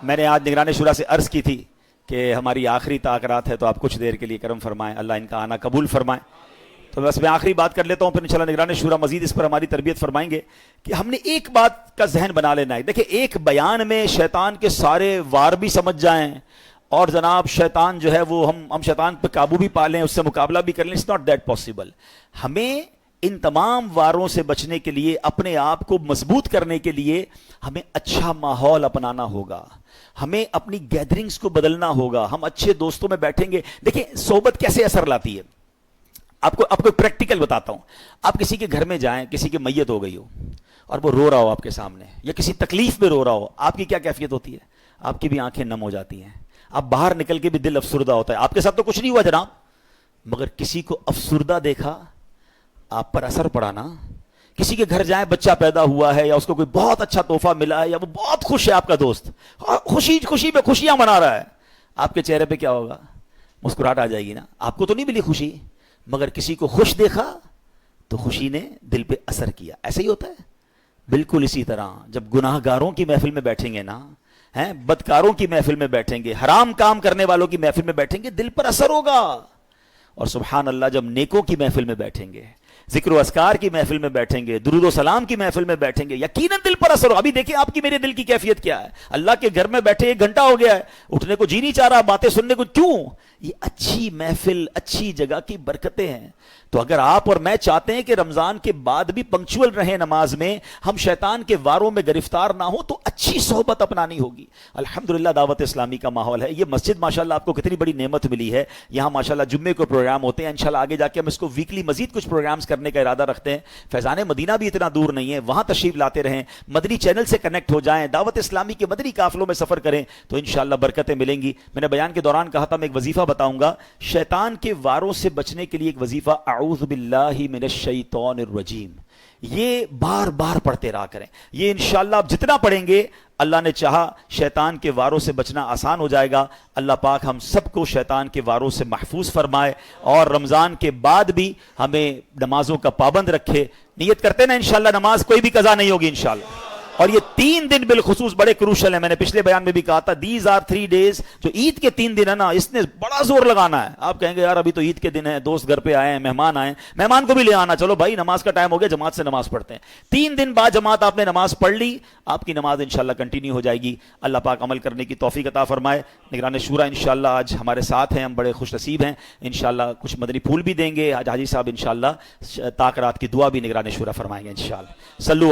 میں نے آج نگران شورا سے عرض کی تھی کہ ہماری آخری تاکرات ہے، تو آپ کچھ دیر کے لیے کرم فرمائیں، اللہ ان کا آنا قبول فرمائیں. تو بس میں آخری بات کر لیتا ہوں، پھر انشاءاللہ نگران شورا مزید اس پر ہماری تربیت فرمائیں گے کہ ہم نے ایک بات کا ذہن بنا لینا ہے. دیکھیں، ایک بیان میں شیطان کے سارے وار بھی سمجھ جائیں اور جناب شیطان جو ہے وہ ہم شیطان پہ قابو بھی پا لیں، اس سے مقابلہ بھی کر لیں. It's not that possible. ہمیں ان تمام واروں سے بچنے کے لیے، اپنے آپ کو مضبوط کرنے کے لیے ہمیں اچھا ماحول اپنانا ہوگا، ہمیں اپنی گیدرنگز کو بدلنا ہوگا، ہم اچھے دوستوں میں بیٹھیں گے. دیکھیں صحبت کیسے اثر لاتی ہے، آپ کو پریکٹیکل بتاتا ہوں. آپ کسی کے گھر میں جائیں، کسی کی میت ہو گئی ہو اور وہ رو رہا ہو آپ کے سامنے، یا کسی تکلیف میں رو رہا ہو، آپ کی کیا کیفیت ہوتی ہے؟ آپ کی بھی آنکھیں نم ہو جاتی ہیں، آپ باہر نکل کے بھی دل افسردہ ہوتا ہے. آپ کے ساتھ تو کچھ نہیں ہوا جناب، مگر کسی کو افسردہ دیکھا، آپ پر اثر پڑا نا. کسی کے گھر جائیں، بچہ پیدا ہوا ہے یا اس کو کوئی بہت اچھا تحفہ ملا ہے یا وہ بہت خوش ہے آپ کا دوست، خوشی میں خوشیاں منا رہا ہے، آپ کے چہرے پہ کیا ہوگا؟ مسکراہٹ آ جائے گی نا. آپ کو تو نہیں ملی خوشی، مگر کسی کو خوش دیکھا تو خوشی نے دل پہ اثر کیا. ایسے ہی ہوتا ہے. بالکل اسی طرح جب گناہ گاروں کی محفل میں بیٹھیں گے نا، بدکاروں کی محفل میں بیٹھیں گے، حرام کام کرنے والوں کی محفل میں بیٹھیں گے، دل پر اثر ہوگا. اور سبحان اللہ جب نیکوں کی محفل میں بیٹھیں گے، ذکر و اذکار کی محفل میں بیٹھیں گے، درود و سلام کی محفل میں بیٹھیں گے، یقیناً دل پر اثر ہو. ابھی دیکھیں آپ کی میرے دل کی کیفیت کیا ہے. اللہ کے گھر میں بیٹھے 1 گھنٹہ ہو گیا ہے، اٹھنے کو جی نہیں چاہ رہا، باتیں سننے کو. کیوں؟ یہ اچھی محفل، اچھی جگہ کی برکتیں ہیں. تو اگر آپ اور میں چاہتے ہیں کہ رمضان کے بعد بھی پنکچول رہیں نماز میں، ہم شیطان کے واروں میں گرفتار نہ ہوں، تو اچھی صحبت اپنانی ہوگی. الحمدللہ دعوت اسلامی کا ماحول ہے. یہ مسجد ماشاءاللہ آپ کو کتنی بڑی نعمت ملی ہے. یہاں ماشاءاللہ جمعے کو پروگرام ہوتے ہیں، انشاءاللہ آگے جا کے ہم اس کو ویکلی مزید کچھ پروگرامز کرنے کا ارادہ رکھتے ہیں. فیضان مدینہ بھی اتنا دور نہیں ہے، وہاں تشریف لاتے رہیں، مدنی چینل سے کنیکٹ ہو جائیں، دعوت اسلامی کے مدنی قافلوں میں سفر کریں، تو انشاءاللہ برکتیں ملیں گی. میں نے بیان کے دوران کہا تھا میں ایک وظیفہ بتاؤں گا شیطان کے واروں سے بچنے کے لیے. ایک وظیفہ اعوذ باللہ من الشیطان الرجیم، یہ بار بار پڑھتے رہا کریں. یہ انشاءاللہ آپ جتنا پڑھیں گے، اللہ نے چاہا شیطان کے واروں سے بچنا آسان ہو جائے گا. اللہ پاک ہم سب کو شیطان کے واروں سے محفوظ فرمائے، اور رمضان کے بعد بھی ہمیں نمازوں کا پابند رکھے. نیت کرتے نا انشاءاللہ نماز کوئی بھی قضا نہیں ہوگی انشاءاللہ. اور یہ 3 دن بالخصوص بڑے کروشل ہیں. میں نے پچھلے بیان میں بھی کہا تھا دیز آر 3 days. جو عید کے 3 دن ہے نا، اس نے بڑا زور لگانا ہے. آپ کہیں گے یار ابھی تو عید کے دن ہے، دوست گھر پہ آئے ہیں، مہمان آئے ہیں، مہمان کو بھی لے آنا. چلو بھائی نماز کا ٹائم ہو گیا، جماعت سے نماز پڑھتے ہیں. 3 دن بعد جماعت آپ نے نماز پڑھ لی، آپ کی نماز انشاءاللہ کنٹینیو ہو جائے گی. اللہ پاک عمل کرنے کی توفیق عطا فرمائے. نگران شورا انشاءاللہ آج ہمارے ساتھ ہیں، ہم بڑے خوش نصیب ہیں. انشاءاللہ کچھ مدنی پھول بھی دیں گے. آج حاجی صاحب انشاءاللہ تاکرات کی دعا بھی نگران شورا فرمائیں گے انشاءاللہ. صلو